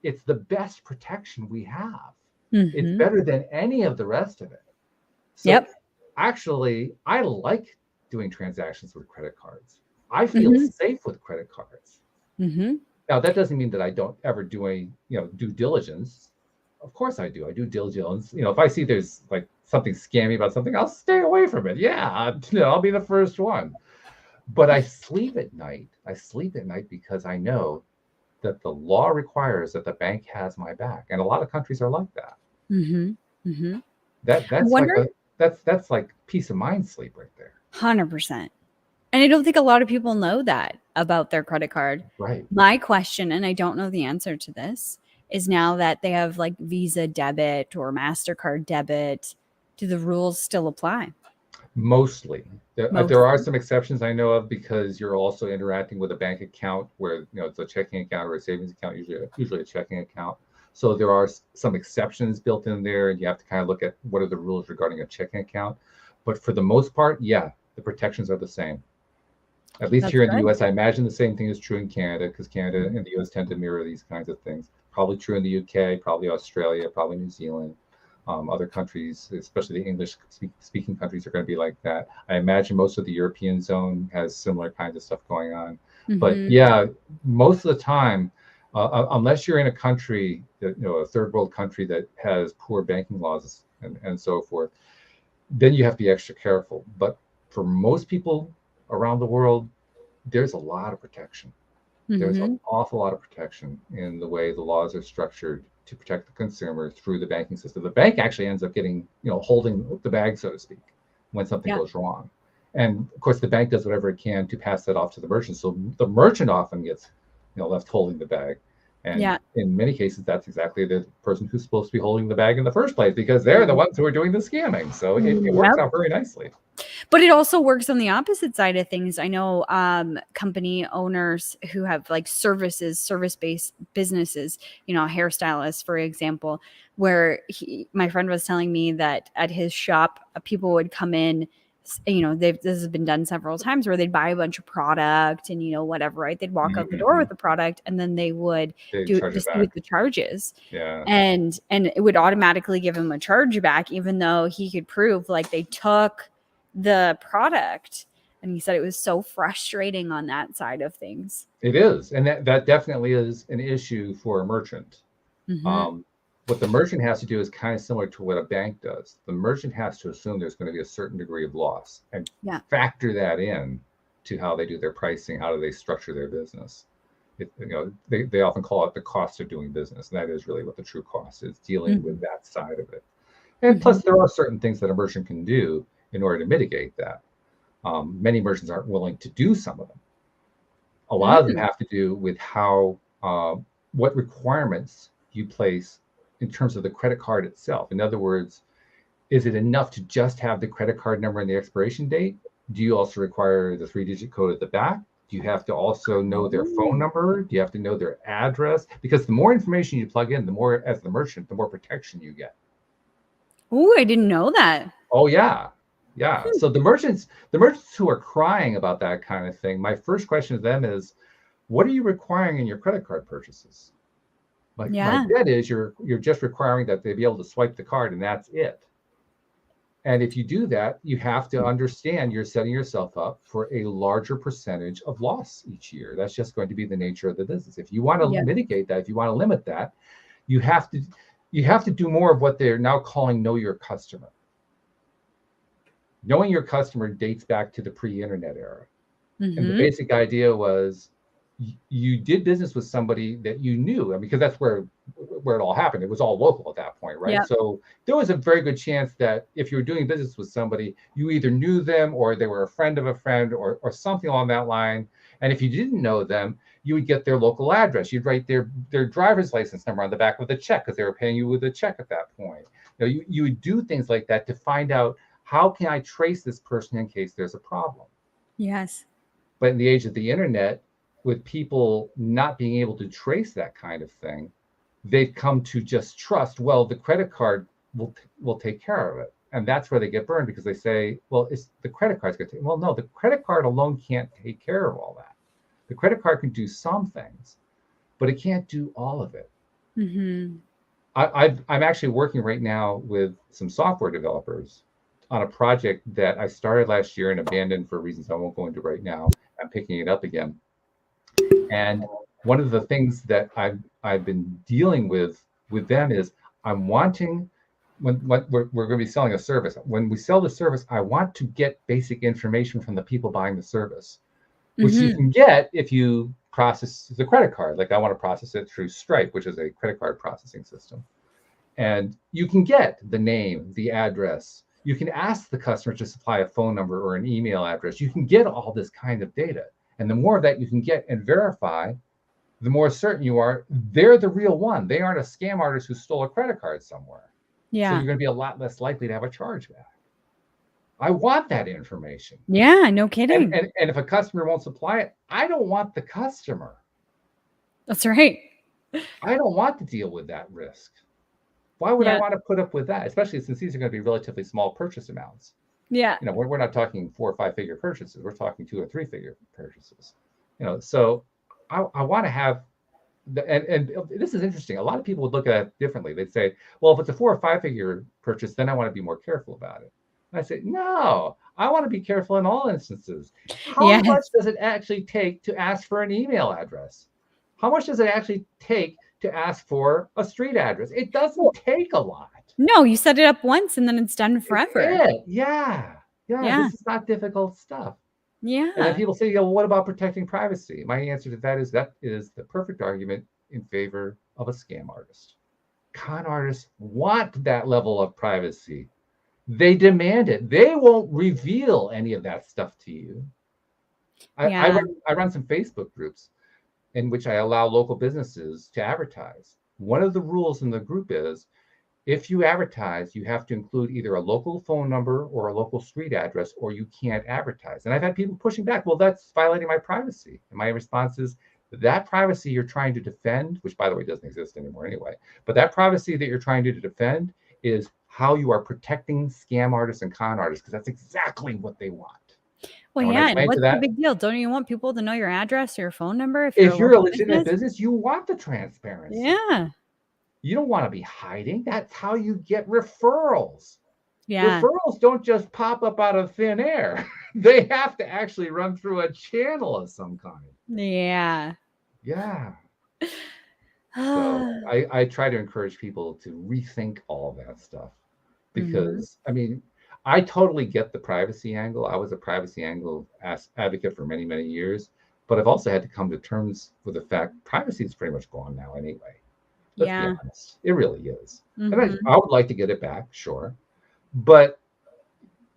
[SPEAKER 3] It's the best protection we have. It's better than any of the rest of it. So actually, I like doing transactions with credit cards. I feel safe with credit cards. Now, that doesn't mean that I don't ever do any, due diligence. Of course I do. I do diligence. If I see there's like something scammy about something, I'll stay away from it. Yeah, I'll be the first one. But I sleep at night. I sleep at night because I know that the law requires that the bank has my back, and a lot of countries are like that. That's like peace of mind sleep right there.
[SPEAKER 4] 100%. And I don't think a lot of people know that about their credit card.
[SPEAKER 3] Right.
[SPEAKER 4] My question, and I don't know the answer to this, is now that they have like Visa debit or MasterCard debit. Do the rules still apply?
[SPEAKER 3] Mostly. There
[SPEAKER 4] Mostly.
[SPEAKER 3] are some exceptions I know of, because you're also interacting with a bank account where, it's a checking account or a savings account, usually a checking account. So there are some exceptions built in there, and you have to kind of look at what are the rules regarding a checking account. But for the most part, yeah, the protections are the same. At least
[SPEAKER 4] That's
[SPEAKER 3] here in the
[SPEAKER 4] good.
[SPEAKER 3] US, I imagine the same thing is true in Canada, because Canada and the US tend to mirror these kinds of things. Probably true in the UK, probably Australia, probably New Zealand. Other countries, especially the English speaking countries, are going to be like that. I imagine most of the European zone has similar kinds of stuff going on. But yeah, most of the time, unless you're in a country that, a third world country that has poor banking laws and so forth, then you have to be extra careful. But for most people around the world, there's a lot of protection. There's an awful lot of protection in the way the laws are structured to protect the consumer through the banking system. The bank actually ends up getting, holding the bag, so to speak, when something goes wrong. And of course, the bank does whatever it can to pass that off to the merchant. So the merchant often gets, left holding the bag. And in many cases, that's exactly the person who's supposed to be holding the bag in the first place, because they're the ones who are doing the scamming. So it works out very nicely.
[SPEAKER 4] But it also works on the opposite side of things. I know company owners who have like service-based businesses, hairstylists, for example, where my friend was telling me that at his shop, people would come in, this has been done several times, where they'd buy a bunch of product and, whatever, right? They'd walk out the door with the product, and then they would dispute the charges.
[SPEAKER 3] Yeah.
[SPEAKER 4] And it would automatically give him a chargeback, even though he could prove like they took the product. And he said it was so frustrating on that side of things.
[SPEAKER 3] It is. And that definitely is an issue for a merchant. What the merchant has to do is kind of similar to what a bank does. The merchant has to assume there's going to be a certain degree of loss and factor that in to how they do their pricing, how do they structure their business. They often call it the cost of doing business. And that is really what the true cost is, dealing with that side of it. And plus, there are certain things that a merchant can do in order to mitigate that. Many merchants aren't willing to do some of them. A lot of them have to do with how, what requirements you place in terms of the credit card itself. In other words, is it enough to just have the credit card number and the expiration date? Do you also require the 3-digit code at the back? Do you have to also know their phone number? Do you have to know their address? Because the more information you plug in, the more, as the merchant, the more protection you get.
[SPEAKER 4] Oh, I didn't know that.
[SPEAKER 3] Oh, yeah. Yeah. So the merchants who are crying about that kind of thing, my first question to them is, what are you requiring in your credit card purchases? My bet is you're just requiring that they be able to swipe the card, and that's it. And if you do that, you have to understand you're setting yourself up for a larger percentage of loss each year. That's just going to be the nature of the business. If you want to mitigate that, if you want to limit that, you have to do more of what they're now calling know your customer. Knowing your customer dates back to the pre-internet era. And the basic idea was you did business with somebody that you knew, because that's where it all happened. It was all local at that point, right? So there was a very good chance that if you were doing business with somebody, you either knew them or they were a friend of a friend or something along that line. And if you didn't know them, you would get their local address. You'd write their driver's license number on the back of the check, because they were paying you with a check at that point. You would do things like that to find out, how can I trace this person in case there's a problem?
[SPEAKER 4] Yes.
[SPEAKER 3] But in the age of the internet, with people not being able to trace that kind of thing, they've come to just trust, well, the credit card will take care of it. And that's where they get burned, because they say, well, it's the credit card's going to take. Well, no, the credit card alone can't take care of all that. The credit card can do some things, but it can't do all of it. I'm actually working right now with some software developers on a project that I started last year and abandoned for reasons I won't go into right now. I'm picking it up again. And one of the things that I've been dealing with them is, I'm wanting, when we're going to be selling a service, when we sell the service, I want to get basic information from the people buying the service, which you can get if you process the credit card. Like, I want to process it through Stripe, which is a credit card processing system. And you can get the name, the address. You can ask the customer to supply a phone number or an email address. You can get all this kind of data. And the more of that you can get and verify, the more certain you are they're the real one. They aren't a scam artist who stole a credit card somewhere.
[SPEAKER 4] Yeah.
[SPEAKER 3] So you're going to be a lot less likely to have a chargeback. I want that information.
[SPEAKER 4] Yeah, no kidding.
[SPEAKER 3] And if a customer won't supply it, I don't want the customer.
[SPEAKER 4] That's right.
[SPEAKER 3] I don't want to deal with that risk. Why would I want to put up with that? Especially since these are going to be relatively small purchase amounts.
[SPEAKER 4] Yeah.
[SPEAKER 3] You know, we're not talking 4 or 5 figure purchases. We're talking 2 or 3 figure purchases. You know, so I want to have, and this is interesting. A lot of people would look at it differently. They'd say, well, if it's a 4 or 5 figure purchase, then I want to be more careful about it. And I say, no, I want to be careful in all instances. How much does it actually take to ask for an email address? How much does it actually take to ask for a street address? It doesn't take a lot.
[SPEAKER 4] No, you set it up once and then it's done forever.
[SPEAKER 3] Yeah. This is not difficult stuff.
[SPEAKER 4] Yeah.
[SPEAKER 3] And then people say, well, what about protecting privacy? My answer to that is the perfect argument in favor of a scam artist. Con artists want that level of privacy. They demand it. They won't reveal any of that stuff to you. I run some Facebook groups in which I allow local businesses to advertise. One of the rules in the group is, if you advertise, you have to include either a local phone number or a local street address, or you can't advertise. And I've had people pushing back, well, that's violating my privacy. And my response is, that privacy you're trying to defend, which by the way doesn't exist anymore anyway, but that privacy that you're trying to defend is how you are protecting scam artists and con artists, because that's exactly what they want.
[SPEAKER 4] Well, and what's the big deal? Don't you want people to know your address or your phone number?
[SPEAKER 3] If you're a legitimate business, you want the transparency.
[SPEAKER 4] Yeah.
[SPEAKER 3] You don't want to be hiding. That's how you get referrals.
[SPEAKER 4] Yeah.
[SPEAKER 3] Referrals don't just pop up out of thin air. They have to actually run through a channel of some kind.
[SPEAKER 4] Yeah.
[SPEAKER 3] Yeah. So I try to encourage people to rethink all that stuff, because I mean, I totally get the privacy angle. I was a privacy angle advocate for many, many years, but I've also had to come to terms with the fact privacy is pretty much gone now anyway. Let's be honest. It really is. And I would like to get it back, sure. But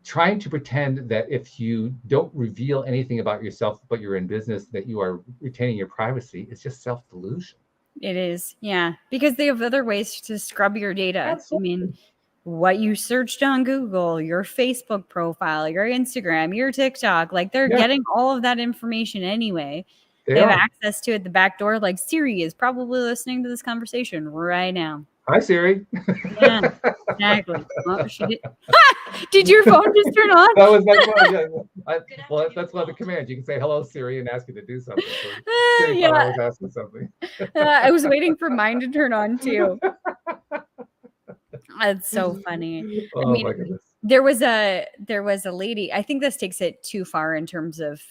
[SPEAKER 3] trying to pretend that if you don't reveal anything about yourself, but you're in business, that you are retaining your privacy is just self-delusion.
[SPEAKER 4] It is. Yeah. Because they have other ways to scrub your data. Absolutely. I mean, what you searched on Google, your Facebook profile, your Instagram, your TikTok, like they're getting all of that information anyway. They have access to it the back door. Like Siri is probably listening to this conversation right now.
[SPEAKER 3] Hi, Siri.
[SPEAKER 4] Yeah, exactly. Well, she did. Did your phone just turn on?
[SPEAKER 3] That was my phone. Well, that's one of the commands. You can say hello, Siri, and ask it to do something. So Siri thought I was asking something.
[SPEAKER 4] I was waiting for mine to turn on too. That's so funny.
[SPEAKER 3] Oh, I mean, my goodness.
[SPEAKER 4] There was a lady. I think this takes it too far in terms of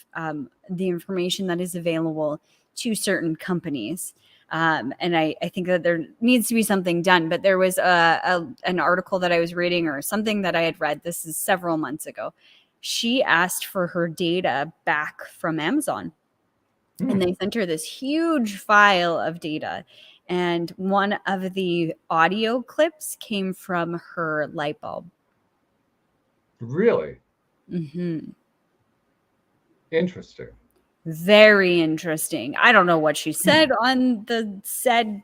[SPEAKER 4] the information that is available to certain companies. And I think that there needs to be something done. But there was an article that I was reading, or something that I had read. This is several months ago. She asked for her data back from Amazon, and they sent her this huge file of data. And one of the audio clips came from her light bulb.
[SPEAKER 3] Really?
[SPEAKER 4] Mm-hmm.
[SPEAKER 3] Interesting.
[SPEAKER 4] Very interesting. I don't know what she said on the said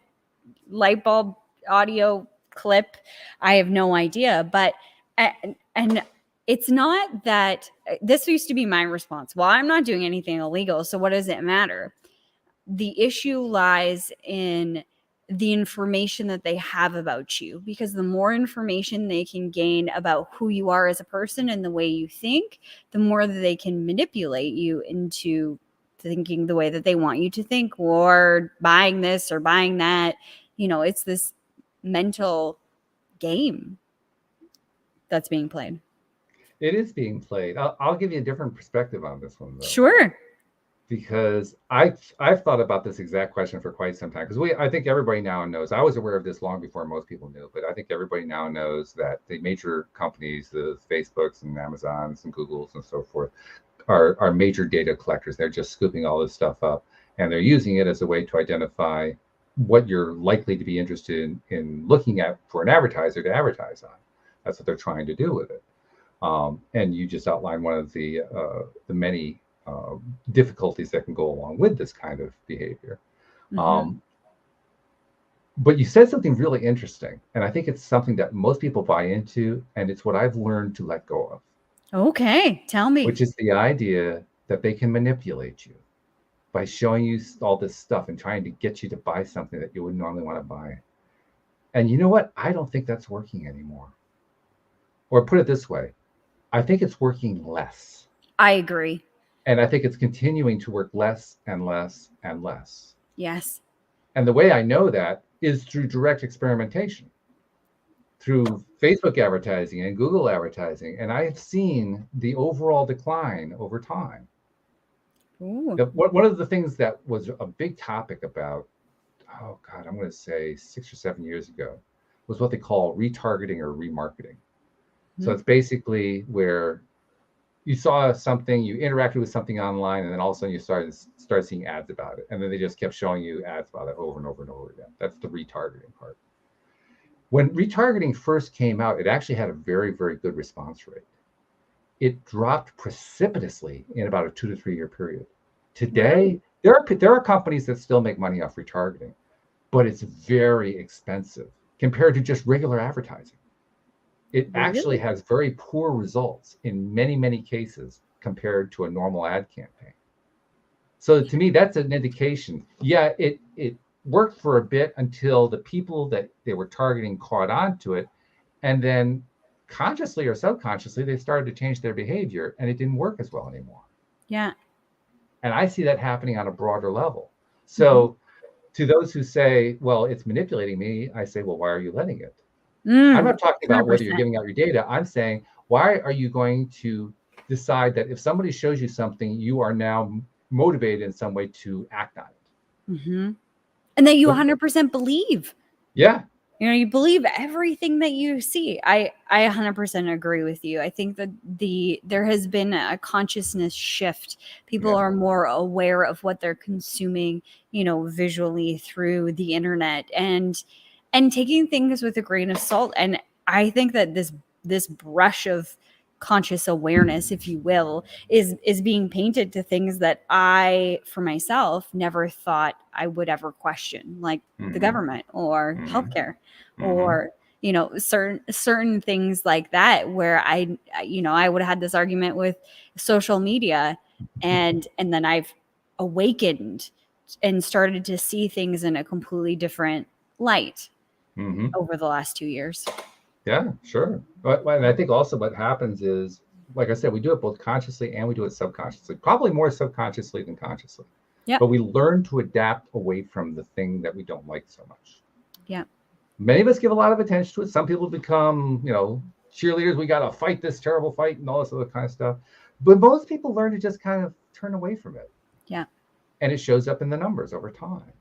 [SPEAKER 4] light bulb audio clip. I have no idea. But, and it's not that, this used to be my response. Well, I'm not doing anything illegal, so what does it matter? The issue lies in the information that they have about you, because the more information they can gain about who you are as a person and the way you think, the more that they can manipulate you into thinking the way that they want you to think, or buying this or buying that. You know, it's this mental game that's being played.
[SPEAKER 3] It is being played. I'll give you a different perspective on this one, though.
[SPEAKER 4] Sure.
[SPEAKER 3] Because I've thought about this exact question for quite some time. Because I think everybody now knows. I was aware of this long before most people knew, but I think everybody now knows that the major companies, the Facebooks and Amazons and Googles and so forth, are major data collectors. They're just scooping all this stuff up, and they're using it as a way to identify what you're likely to be interested in looking at for an advertiser to advertise on. That's what they're trying to do with it. And you just outlined one of the many difficulties that can go along with this kind of behavior. But you said something really interesting, and I think it's something that most people buy into, and it's what I've learned to let go of.
[SPEAKER 4] Okay, tell me.
[SPEAKER 3] Which is the idea that they can manipulate you by showing you all this stuff and trying to get you to buy something that you would normally want to buy. And you know what? I don't think that's working anymore. Or put it this way, I think it's working less.
[SPEAKER 4] I agree.
[SPEAKER 3] And I think it's continuing to work less and less and less.
[SPEAKER 4] Yes.
[SPEAKER 3] And the way I know that is through direct experimentation, through Facebook advertising and Google advertising. And I have seen the overall decline over time. One of the things that was a big topic about, oh God, I'm going to say 6 or 7 years ago, was what they call retargeting or remarketing. So it's basically where you saw something, you interacted with something online, and then all of a sudden you start seeing ads about it. And then they just kept showing you ads about it over and over and over again. That's the retargeting part. When retargeting first came out, it actually had a very, very good response rate. It dropped precipitously in about a 2 to 3 year period. Today, there are companies that still make money off retargeting, but it's very expensive compared to just regular advertising. It actually has very poor results in many, many cases compared to a normal ad campaign. So to me, that's an indication. Yeah, it worked for a bit until the people that they were targeting caught on to it. And then consciously or subconsciously, they started to change their behavior and it didn't work as well anymore.
[SPEAKER 4] Yeah.
[SPEAKER 3] And I see that happening on a broader level. So to those who say, well, it's manipulating me, I say, well, why are you letting it? I'm not talking about 100%. Whether you're giving out your data. I'm saying, why are you going to decide that if somebody shows you something, you are now motivated in some way to act on it?
[SPEAKER 4] And that you 100% believe.
[SPEAKER 3] Yeah.
[SPEAKER 4] You believe everything that you see. I 100% agree with you. I think that there has been a consciousness shift. People are more aware of what they're consuming, visually through the internet and taking things with a grain of salt. And I think that this brush of conscious awareness, if you will, is being painted to things that I, for myself, never thought I would ever question, like the government or healthcare or, certain things like that, where I would have had this argument with social media and then I've awakened and started to see things in a completely different light over the last 2 years.
[SPEAKER 3] Yeah, sure. And I think also what happens is, like I said, we do it both consciously and we do it subconsciously, probably more subconsciously than consciously. Yeah. But we learn to adapt away from the thing that we don't like so much.
[SPEAKER 4] Yeah.
[SPEAKER 3] Many of us give a lot of attention to it. Some people become, cheerleaders. We got to fight this terrible fight and all this other kind of stuff. But most people learn to just kind of turn away from it.
[SPEAKER 4] Yeah.
[SPEAKER 3] And it shows up in the numbers over time.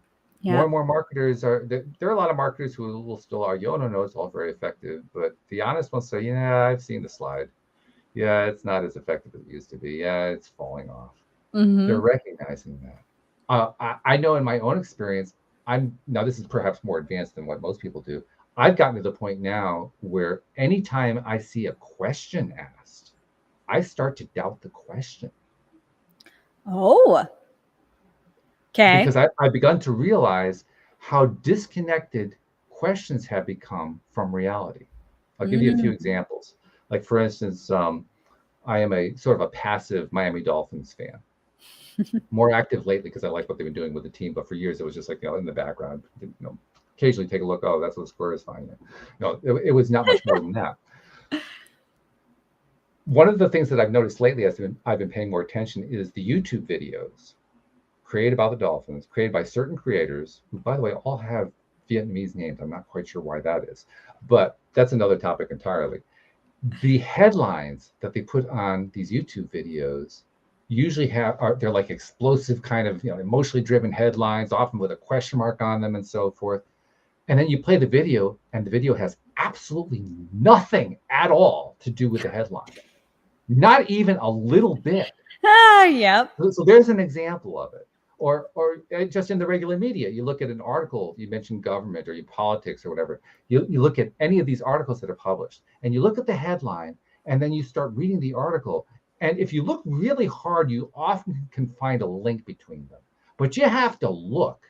[SPEAKER 3] Yeah. More and more marketers there are a lot of marketers who will still argue, oh, no, it's all very effective. But the honest ones say, yeah, I've seen the slide. Yeah, it's not as effective as it used to be. Yeah, it's falling off. They're recognizing that. I know in my own experience, now this is perhaps more advanced than what most people do. I've gotten to the point now where anytime I see a question asked, I start to doubt the question.
[SPEAKER 4] Oh, okay.
[SPEAKER 3] Because I've begun to realize how disconnected questions have become from reality. I'll give you a few examples. Like, for instance, I am a sort of a passive Miami Dolphins fan. More active lately because I like what they've been doing with the team. But for years, it was just like, in the background, occasionally take a look. Oh, that's what the score is, fine. It was not much more than that. One of the things that I've noticed lately as I've been paying more attention is the YouTube videos created by the Dolphins, created by certain creators who, by the way, all have Vietnamese names. I'm not quite sure why that is, but that's another topic entirely. The headlines that they put on these YouTube videos usually they're like explosive kind of, emotionally driven headlines, often with a question mark on them and so forth. And then you play the video and the video has absolutely nothing at all to do with the headline. Not even a little bit.
[SPEAKER 4] Yep.
[SPEAKER 3] So there's an example of it. Or just in the regular media, you look at an article, you mentioned government or politics or whatever. You look at any of these articles that are published and you look at the headline and then you start reading the article. And if you look really hard, you often can find a link between them. But you have to look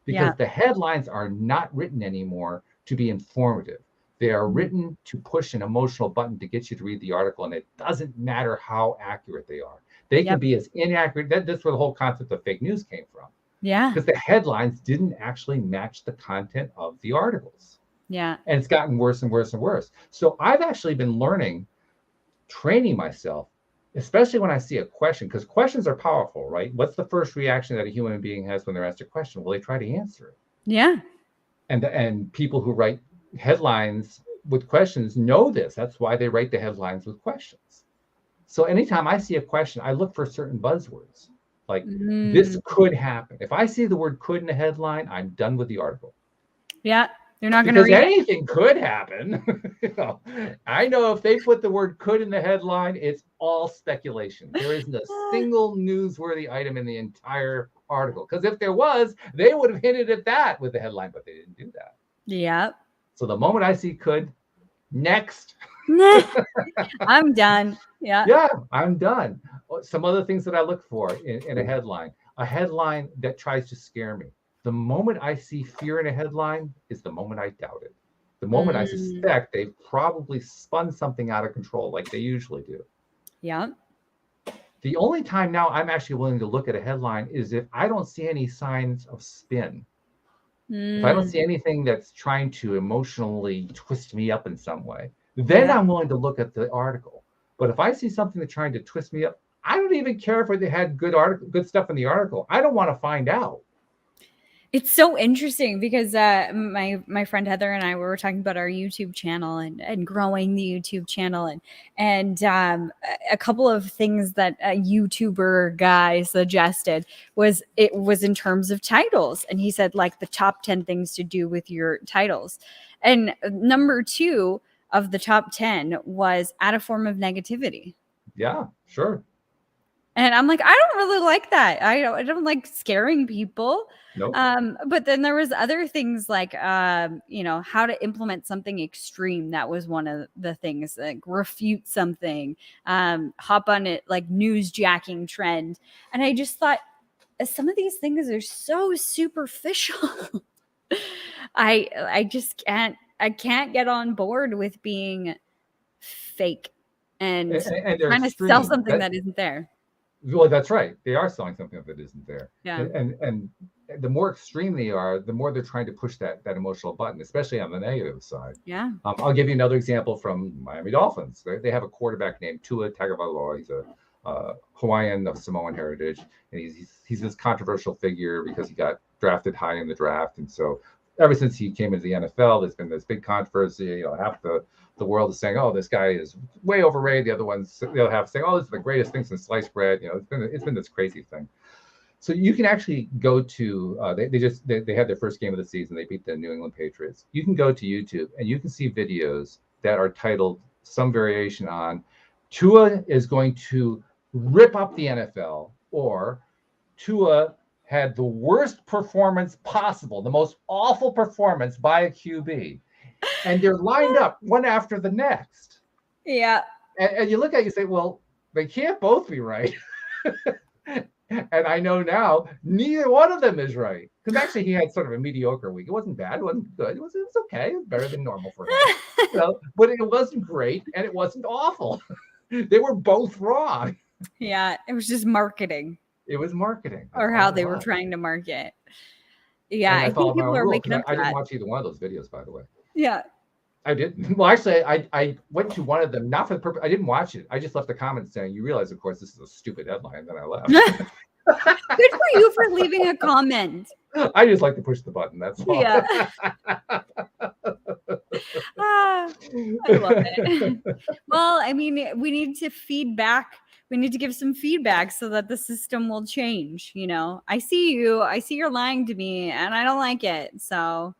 [SPEAKER 3] because the headlines are not written anymore to be informative. They are written to push an emotional button to get you to read the article, and it doesn't matter how accurate they are. They can be as inaccurate. That's where the whole concept of fake news came from.
[SPEAKER 4] Yeah.
[SPEAKER 3] Because the headlines didn't actually match the content of the articles.
[SPEAKER 4] Yeah.
[SPEAKER 3] And it's gotten worse and worse and worse. So I've actually been training myself, especially when I see a question, because questions are powerful, right? What's the first reaction that a human being has when they're asked a question? Well, they try to answer it.
[SPEAKER 4] Yeah.
[SPEAKER 3] And people who write headlines with questions know this. That's why they write the headlines with questions. So anytime I see a question, I look for certain buzzwords. Like this could happen. If I see the word could in a headline, I'm done with the article.
[SPEAKER 4] Yeah. You're not going to read
[SPEAKER 3] anything could happen. I know if they put the word could in the headline, it's all speculation. There isn't a single newsworthy item in the entire article. Because if there was, they would have hinted at that with the headline, but they didn't do that.
[SPEAKER 4] Yeah.
[SPEAKER 3] So the moment I see could, next.
[SPEAKER 4] I'm done. Yeah.
[SPEAKER 3] Yeah, I'm done. Some other things that I look for in a headline that tries to scare me. The moment I see fear in a headline is the moment I doubt it. The moment I suspect they've probably spun something out of control like they usually do.
[SPEAKER 4] Yeah.
[SPEAKER 3] The only time now I'm actually willing to look at a headline is if I don't see any signs of spin. If I don't see anything that's trying to emotionally twist me up in some way, then I'm willing to look at the article. But if I see something that's trying to twist me up, I don't even care if they had good stuff in the article. I don't want to find out.
[SPEAKER 4] It's so interesting because my friend Heather and I were talking about our YouTube channel and growing the YouTube channel and a couple of things that a YouTuber guy suggested was in terms of titles, and he said like the top 10 things to do with your titles, and number 2 of the top 10 was add a form of negativity.
[SPEAKER 3] Yeah, sure.
[SPEAKER 4] And I'm like, I don't really like that. I don't like scaring people.
[SPEAKER 3] Nope.
[SPEAKER 4] But then there was other things like, how to implement something extreme. That was one of the things, like refute something, hop on it, like newsjacking trend. And I just thought some of these things are so superficial. I can't get on board with being fake and trying to sell something that isn't there.
[SPEAKER 3] Well, that's right. They are selling something that isn't there.
[SPEAKER 4] Yeah.
[SPEAKER 3] And the more extreme they are, the more they're trying to push that emotional button, especially on the negative side.
[SPEAKER 4] Yeah.
[SPEAKER 3] I'll give you another example from Miami Dolphins. They have a quarterback named Tua Tagovailoa. He's a Hawaiian of Samoan heritage, and he's this controversial figure because he got drafted high in the draft. And so ever since he came into the NFL, there's been this big controversy. Half the world is saying, "Oh, this guy is way overrated." The other ones they'll have saying, "Oh, this is the greatest thing since sliced bread." It's been this crazy thing. So you can actually go to they had their first game of the season. They beat the New England Patriots. You can go to YouTube and you can see videos that are titled some variation on Tua is going to rip up the NFL, or Tua had the worst performance possible, the most awful performance by a QB. And they're lined up one after the next.
[SPEAKER 4] Yeah.
[SPEAKER 3] And you look at it, you say, well, they can't both be right. And I know now neither one of them is right. Because actually he had sort of a mediocre week. It wasn't bad. It wasn't good. It was okay. It was better than normal for him. But it wasn't great and it wasn't awful. They were both wrong.
[SPEAKER 4] Yeah. It was just marketing.
[SPEAKER 3] It was marketing.
[SPEAKER 4] Or how they were trying to market. Yeah. I think people are waking up to that.
[SPEAKER 3] I didn't watch either one of those videos, by the way.
[SPEAKER 4] Yeah.
[SPEAKER 3] I didn't. Well, actually, I went to one of them, not for the purpose. I didn't watch it. I just left a comment saying, "You realize, of course, this is a stupid headline." And then I left.
[SPEAKER 4] Good for you for leaving a comment.
[SPEAKER 3] I just like to push the button. That's all.
[SPEAKER 4] Yeah. I love it. Well, I mean, we need to feedback. We need to give some feedback so that the system will change. I see you. I see you're lying to me, and I don't like it. So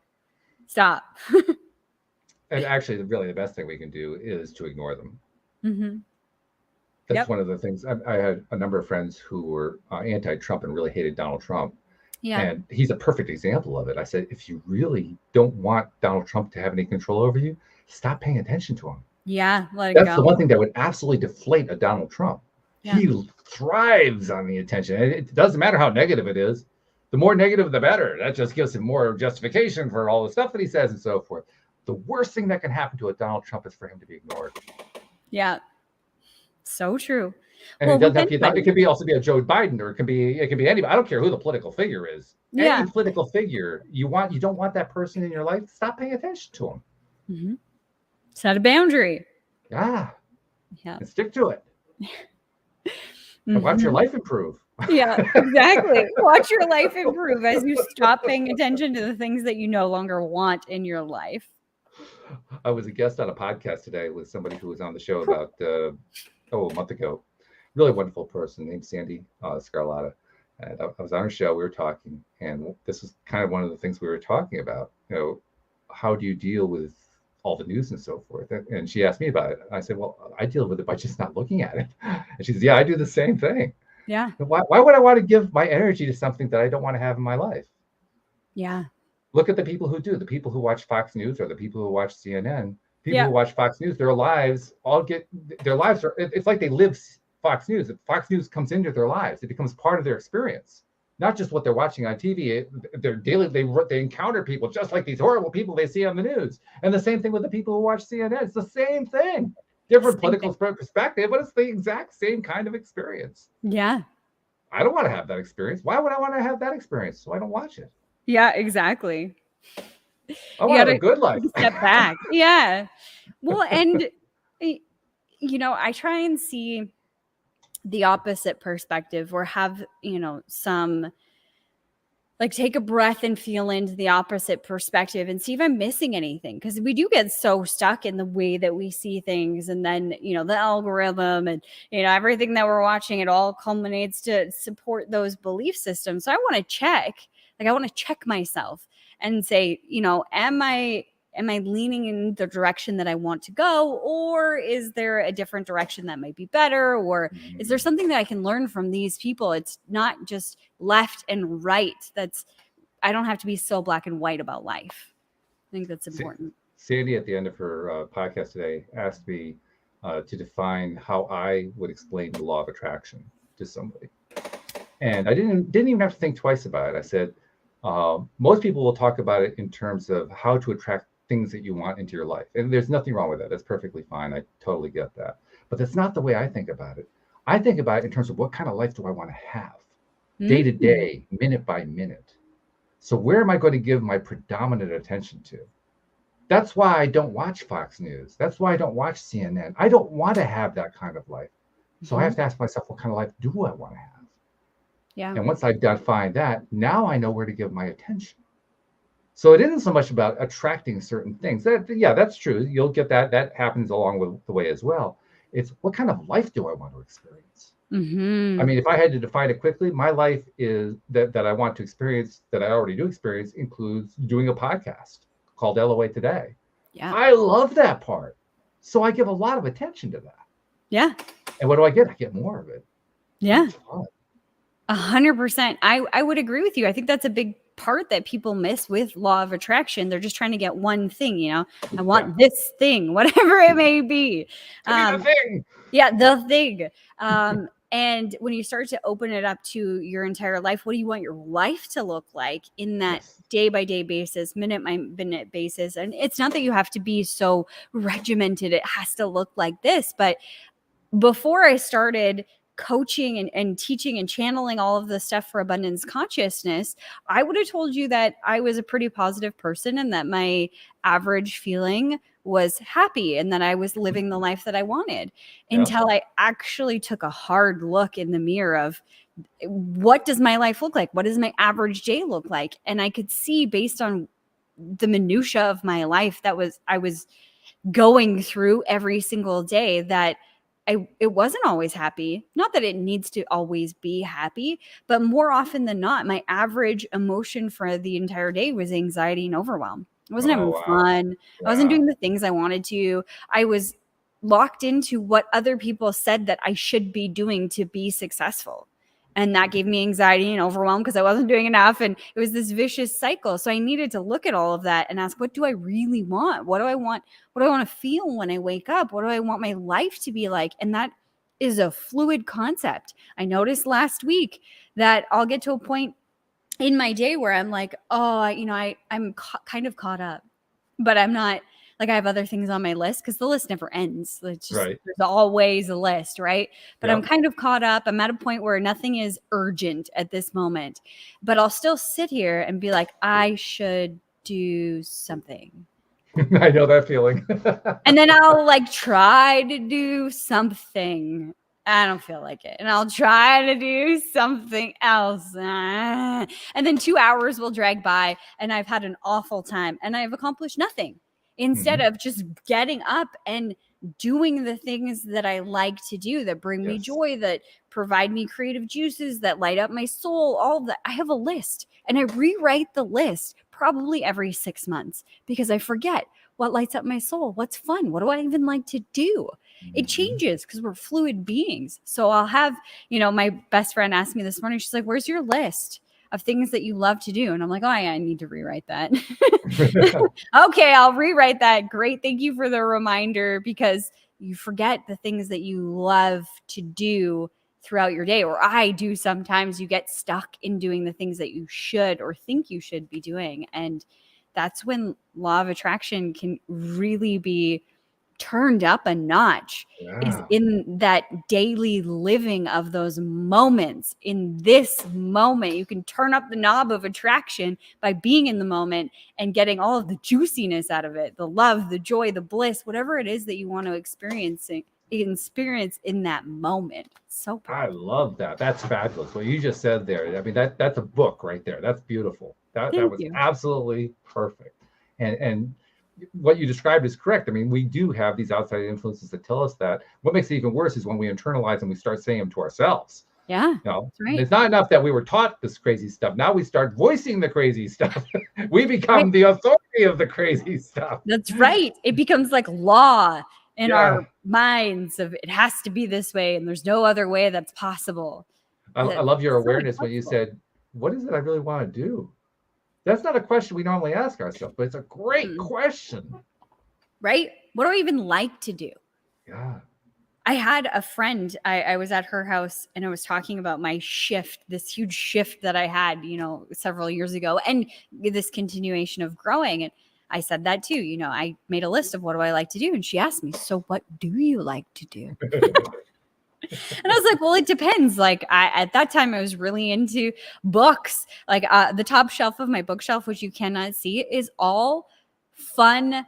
[SPEAKER 4] stop.
[SPEAKER 3] And actually, really, the best thing we can do is to ignore them.
[SPEAKER 4] Mm-hmm.
[SPEAKER 3] That's one of the things. I had a number of friends who were anti-Trump and really hated Donald Trump.
[SPEAKER 4] Yeah.
[SPEAKER 3] And he's a perfect example of it. I said, if you really don't want Donald Trump to have any control over you, stop paying attention to him.
[SPEAKER 4] Yeah.
[SPEAKER 3] That's the one thing that would absolutely deflate a Donald Trump. Yeah. He thrives on the attention. And it doesn't matter how negative it is. The more negative, the better. That just gives him more justification for all the stuff that he says and so forth. The worst thing that can happen to a Donald Trump is for him to be ignored.
[SPEAKER 4] Yeah. So true.
[SPEAKER 3] And it doesn't have to be, it could be also be a Joe Biden, or it can be anybody. I don't care who the political figure is. Yeah. Any political figure you don't want that person in your life, stop paying attention to him.
[SPEAKER 4] Mm-hmm. Set a boundary.
[SPEAKER 3] Yeah. And stick to it. And watch your life improve.
[SPEAKER 4] Yeah, exactly. Watch your life improve as you stop paying attention to the things that you no longer want in your life.
[SPEAKER 3] I was a guest on a podcast today with somebody who was on the show about a month ago. Really wonderful person named Sandy Scarlatta. And I was on her show. We were talking, and this is kind of one of the things we were talking about. How do you deal with all the news and so forth? And she asked me about it. I said, well, I deal with it by just not looking at it. And she says, yeah, I do the same thing.
[SPEAKER 4] Yeah.
[SPEAKER 3] Why would I want to give my energy to something that I don't want to have in my life?
[SPEAKER 4] Yeah.
[SPEAKER 3] Look at the people who do. The people who watch Fox News, or the people who watch CNN. People who watch Fox News, their lives are, it's like they live Fox News. If Fox News comes into their lives, it becomes part of their experience. Not just what they're watching on TV. They're daily. They encounter people just like these horrible people they see on the news. And the same thing with the people who watch CNN. It's the same thing. Different political perspective, but it's the exact same kind of experience.
[SPEAKER 4] Yeah.
[SPEAKER 3] I don't want to have that experience. Why would I want to have that experience? So I don't watch it.
[SPEAKER 4] Yeah, exactly.
[SPEAKER 3] I want a good life.
[SPEAKER 4] Step back. Yeah. Well, and I try and see the opposite perspective, or have, some, like, take a breath and feel into the opposite perspective and see if I'm missing anything. Because we do get so stuck in the way that we see things. And then, the algorithm and, everything that we're watching, it all culminates to support those belief systems. So I want to check, myself and say, am I leaning in the direction that I want to go? Or is there a different direction that might be better? Or is there something that I can learn from these people? It's not just left and right. I don't have to be so black and white about life. I think that's important.
[SPEAKER 3] Sandy, at the end of her podcast today, asked me to define how I would explain the law of attraction to somebody. And I didn't even have to think twice about it. I said, most people will talk about it in terms of how to attract things that you want into your life. And there's nothing wrong with that. That's perfectly fine. I totally get that. But that's not the way I think about it. I think about it in terms of what kind of life do I want to have, day to day, minute by minute. So where am I going to give my predominant attention to? That's why I don't watch Fox News. That's why I don't watch CNN. I don't want to have that kind of life. So I have to ask myself, what kind of life do I want to have?
[SPEAKER 4] Yeah.
[SPEAKER 3] And once I've defined that, now I know where to give my attention. So it isn't so much about attracting certain things. That's true. You'll get that. That happens along with the way as well. It's what kind of life do I want to experience?
[SPEAKER 4] Mm-hmm.
[SPEAKER 3] I mean, if I had to define it quickly, my life is that I want to experience, that I already do experience, includes doing a podcast called LOA Today.
[SPEAKER 4] Yeah.
[SPEAKER 3] I love that part. So I give a lot of attention to that.
[SPEAKER 4] Yeah.
[SPEAKER 3] And what do I get? I get more of it.
[SPEAKER 4] Yeah. 100%. I would agree with you. I think that's a big part that people miss with law of attraction. They're just trying to get one thing, I want this thing, whatever it may be.
[SPEAKER 3] The thing.
[SPEAKER 4] Yeah, the thing. And when you start to open it up to your entire life, what do you want your life to look like in that day by day basis, minute by minute basis? And it's not that you have to be so regimented. It has to look like this. But before I started coaching and teaching and channeling all of the stuff for abundance consciousness, I would have told you that I was a pretty positive person and that my average feeling was happy and that I was living the life that I wanted until I actually took a hard look in the mirror of what does my life look like? What does my average day look like? And I could see based on the minutia of my life I was going through every single day that it wasn't always happy. Not that it needs to always be happy, but more often than not, my average emotion for the entire day was anxiety and overwhelm. I wasn't having fun. I wasn't doing the things I wanted to. I was locked into what other people said that I should be doing to be successful. And that gave me anxiety and overwhelm because I wasn't doing enough. And it was this vicious cycle. So I needed to look at all of that and ask, what do I really want? What do I want? What do I want to feel when I wake up? What do I want my life to be like? And that is a fluid concept. I noticed last week that I'll get to a point in my day where I'm like, oh, I'm kind of caught up, but I'm not. Like, I have other things on my list because the list never ends. It's just,
[SPEAKER 3] Right.
[SPEAKER 4] there's always a list, right? But I'm
[SPEAKER 3] Yep.
[SPEAKER 4] kind of caught up. I'm at a point where nothing is urgent at this moment, but I'll still sit here and be like, I should do something.
[SPEAKER 3] I know that feeling.
[SPEAKER 4] And then I'll like try to do something. I don't feel like it. And I'll try to do something else. And then 2 hours will drag by and I've had an awful time and I've accomplished nothing instead of just getting up and doing the things that I like to do, that bring me joy, that provide me creative juices, that light up my soul, all of that. I have a list and I rewrite the list probably every 6 months because I forget what lights up my soul, what's fun, what do I even like to do. It changes because we're fluid beings. So I'll have, my best friend asked me this morning, she's like, where's your list of things that you love to do? And I'm like, oh yeah, I need to rewrite that. Okay, I'll rewrite that. Great. Thank you for the reminder, because you forget the things that you love to do throughout your day, or I do sometimes. You get stuck in doing the things that you should or think you should be doing. And that's when law of attraction can really be turned up a notch, is in that daily living of those moments. In this moment, you can turn up the knob of attraction by being in the moment and getting all of the juiciness out of it, the love, the joy, the bliss, whatever it is that you want to experience in that moment. So powerful.
[SPEAKER 3] I love that. That's fabulous. What you just said there. I mean, that's a book right there. That's beautiful. That was absolutely perfect. And what you described is correct. I mean, we do have these outside influences that tell us that. What makes it even worse is when we internalize and we start saying them to ourselves.
[SPEAKER 4] Yeah.
[SPEAKER 3] That's right. It's not enough that we were taught this crazy stuff. Now we start voicing the crazy stuff. We become the authority of the crazy stuff.
[SPEAKER 4] That's right. It becomes like law in our minds of it has to be this way and there's no other way that's possible.
[SPEAKER 3] I love your awareness when you said, what is it I really want to do? That's not a question we normally ask ourselves, but it's a great question.
[SPEAKER 4] Right? What do I even like to do?
[SPEAKER 3] Yeah.
[SPEAKER 4] I had a friend, I was at her house and I was talking about my shift, this huge shift that I had, several years ago, and this continuation of growing. And I said that too, I made a list of what do I like to do. And she asked me, so what do you like to do? And I was like, well, it depends. Like at that time I was really into books. Like the top shelf of my bookshelf, which you cannot see, is all fun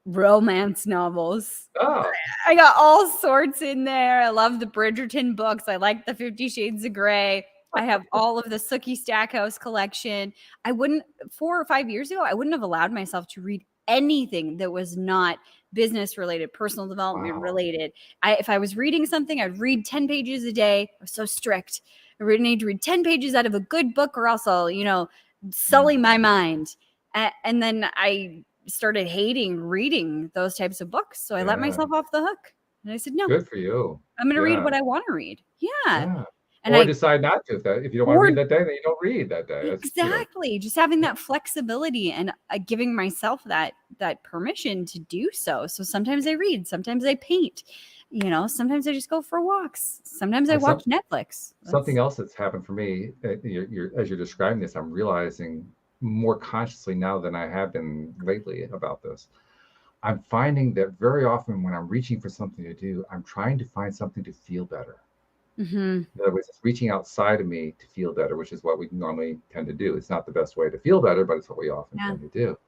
[SPEAKER 4] romance novels. I got all sorts in there. I love the Bridgerton books. I like the 50 Shades of Grey. I have all of the Sookie Stackhouse collection. 4 or 5 years ago, I wouldn't have allowed myself to read anything that was not business related, personal development related. If I was reading something, I'd read 10 pages a day. I was so strict. I would need to read 10 pages out of a good book or else I'll, sully my mind. And then I started hating reading those types of books. So I let myself off the hook. And I said, no.
[SPEAKER 3] Good for you.
[SPEAKER 4] I'm going to read what I want to read. Yeah.
[SPEAKER 3] And or decide not to. If you don't want to read that day, then you don't read that day.
[SPEAKER 4] Exactly. Just having that flexibility and giving myself that permission to do so. So sometimes I read, sometimes I paint, sometimes I just go for walks. Sometimes I watch Netflix.
[SPEAKER 3] Something else that's happened for me, as you're describing this, I'm realizing more consciously now than I have been lately about this. I'm finding that very often when I'm reaching for something to do, I'm trying to find something to feel better. In other words, it's reaching outside of me to feel better, which is what we normally tend to do. It's not the best way to feel better, but it's what we often tend to do.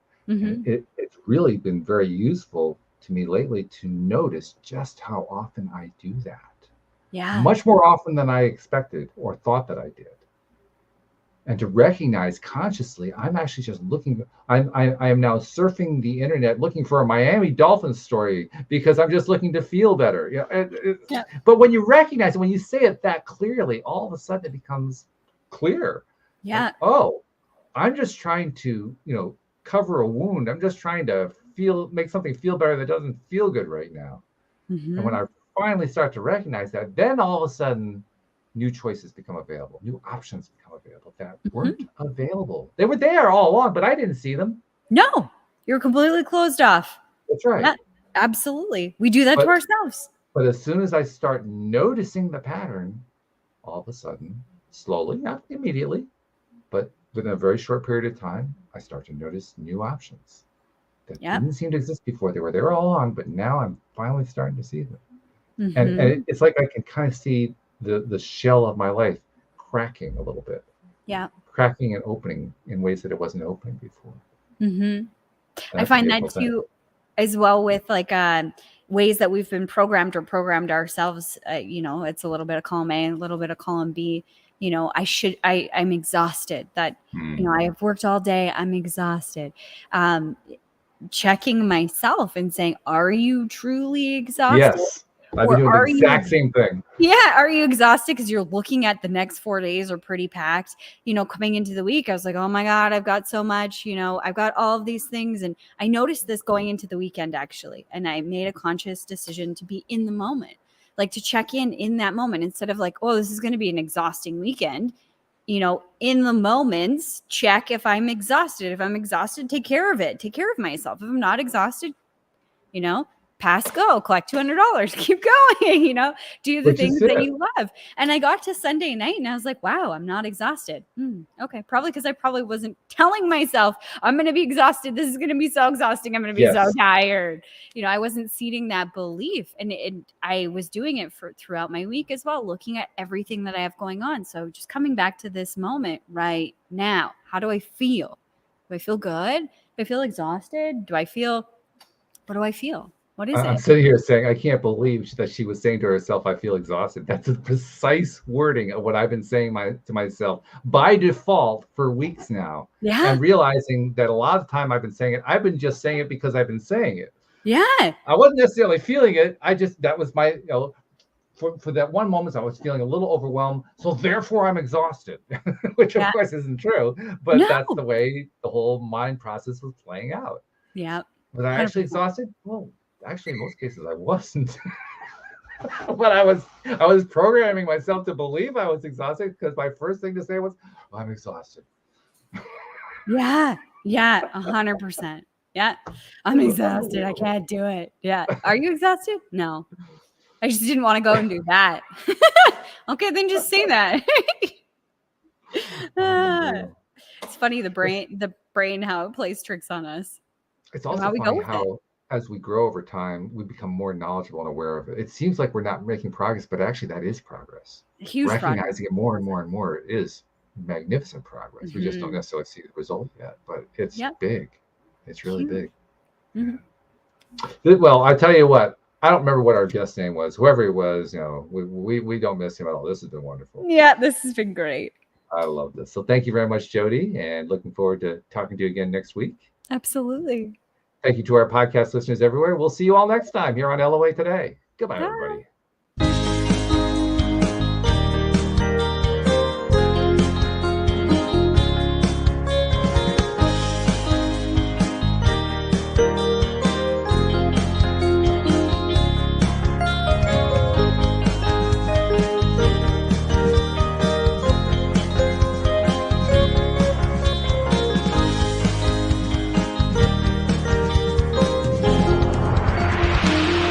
[SPEAKER 3] It's really been very useful to me lately to notice just how often I do that.
[SPEAKER 4] Yeah.
[SPEAKER 3] Much more often than I expected or thought that I did. And to recognize consciously, I'm actually just looking, I am now surfing the internet looking for a Miami Dolphins story because I'm just looking to feel better. But when you recognize it, when you say it that clearly, all of a sudden it becomes clear.
[SPEAKER 4] Yeah.
[SPEAKER 3] Like, oh, I'm just trying to, cover a wound. I'm just trying to make something feel better that doesn't feel good right now. And when I finally start to recognize that, then all of a sudden, new choices become available, new options become available that weren't available. They were there all along, but I didn't see them.
[SPEAKER 4] No, you're completely closed off.
[SPEAKER 3] That's right.
[SPEAKER 4] Yeah, absolutely. We do that to ourselves.
[SPEAKER 3] But as soon as I start noticing the pattern, all of a sudden, slowly, not immediately, but within a very short period of time, I start to notice new options that didn't seem to exist before. They were all along, but now I'm finally starting to see them. And it's like I can kind of see the shell of my life cracking a little bit.
[SPEAKER 4] Yeah.
[SPEAKER 3] Cracking and opening in ways that it wasn't opening before.
[SPEAKER 4] I find that too, as well, with like ways that we've been programmed ourselves. It's a little bit of column A, a little bit of column B. I'm exhausted. That, I have worked all day. I'm exhausted. Checking myself and saying, are you truly exhausted?
[SPEAKER 3] Yes. I've been doing the exact same thing.
[SPEAKER 4] Yeah. Are you exhausted because you're looking at the next 4 days are pretty packed? Coming into the week, I was like, oh my God, I've got so much, I've got all of these things. And I noticed this going into the weekend, actually. And I made a conscious decision to be in the moment, like to check in that moment, instead of like, oh, this is going to be an exhausting weekend. In the moments, check if I'm exhausted. If I'm exhausted, take care of it. Take care of myself. If I'm not exhausted, pass go, collect $200, keep going, do the things that you love. And I got to Sunday night and I was like, wow, I'm not exhausted. Okay. Probably because I probably wasn't telling myself I'm going to be exhausted. This is going to be so exhausting. I'm going to be so tired. I wasn't seeding that belief. And I was doing it throughout my week as well, looking at everything that I have going on. So just coming back to this moment right now, how do I feel? Do I feel good? Do I feel exhausted? What do I feel? What is it?
[SPEAKER 3] I'm sitting here saying, I can't believe that she was saying to herself, I feel exhausted. That's the precise wording of what I've been saying to myself by default for weeks now.
[SPEAKER 4] Yeah.
[SPEAKER 3] And realizing that a lot of the time I've been saying it, I've been just saying it because I've been saying it.
[SPEAKER 4] Yeah.
[SPEAKER 3] I wasn't necessarily feeling it. That was my, for that one moment, I was feeling a little overwhelmed. So therefore I'm exhausted, which of course isn't true, but that's the way the whole mind process was playing out.
[SPEAKER 4] Yeah.
[SPEAKER 3] Was I actually exhausted? Well, actually, in most cases, I wasn't. But I was programming myself to believe I was exhausted because my first thing to say was, oh, I'm exhausted.
[SPEAKER 4] Yeah. 100%. Yeah. I'm exhausted. I can't do it. Yeah. Are you exhausted? No. I just didn't want to go and do that. Okay, then just say that. It's funny, the brain, how it plays tricks on us.
[SPEAKER 3] It's also funny how, as we grow over time, we become more knowledgeable and aware of it. It seems like we're not making progress, but actually that is progress.
[SPEAKER 4] Huge
[SPEAKER 3] Recognizing
[SPEAKER 4] progress.
[SPEAKER 3] it more and more and more is magnificent progress. We just don't necessarily see the result yet, but it's big. It's really big. Well, I tell you what, I don't remember what our guest name was. Whoever it was, we don't miss him at all. This has been wonderful.
[SPEAKER 4] Yeah, this has been great.
[SPEAKER 3] I love this. So thank you very much, Jody, and looking forward to talking to you again next week.
[SPEAKER 4] Absolutely.
[SPEAKER 3] Thank you to our podcast listeners everywhere. We'll see you all next time here on LOA Today. Goodbye, everybody.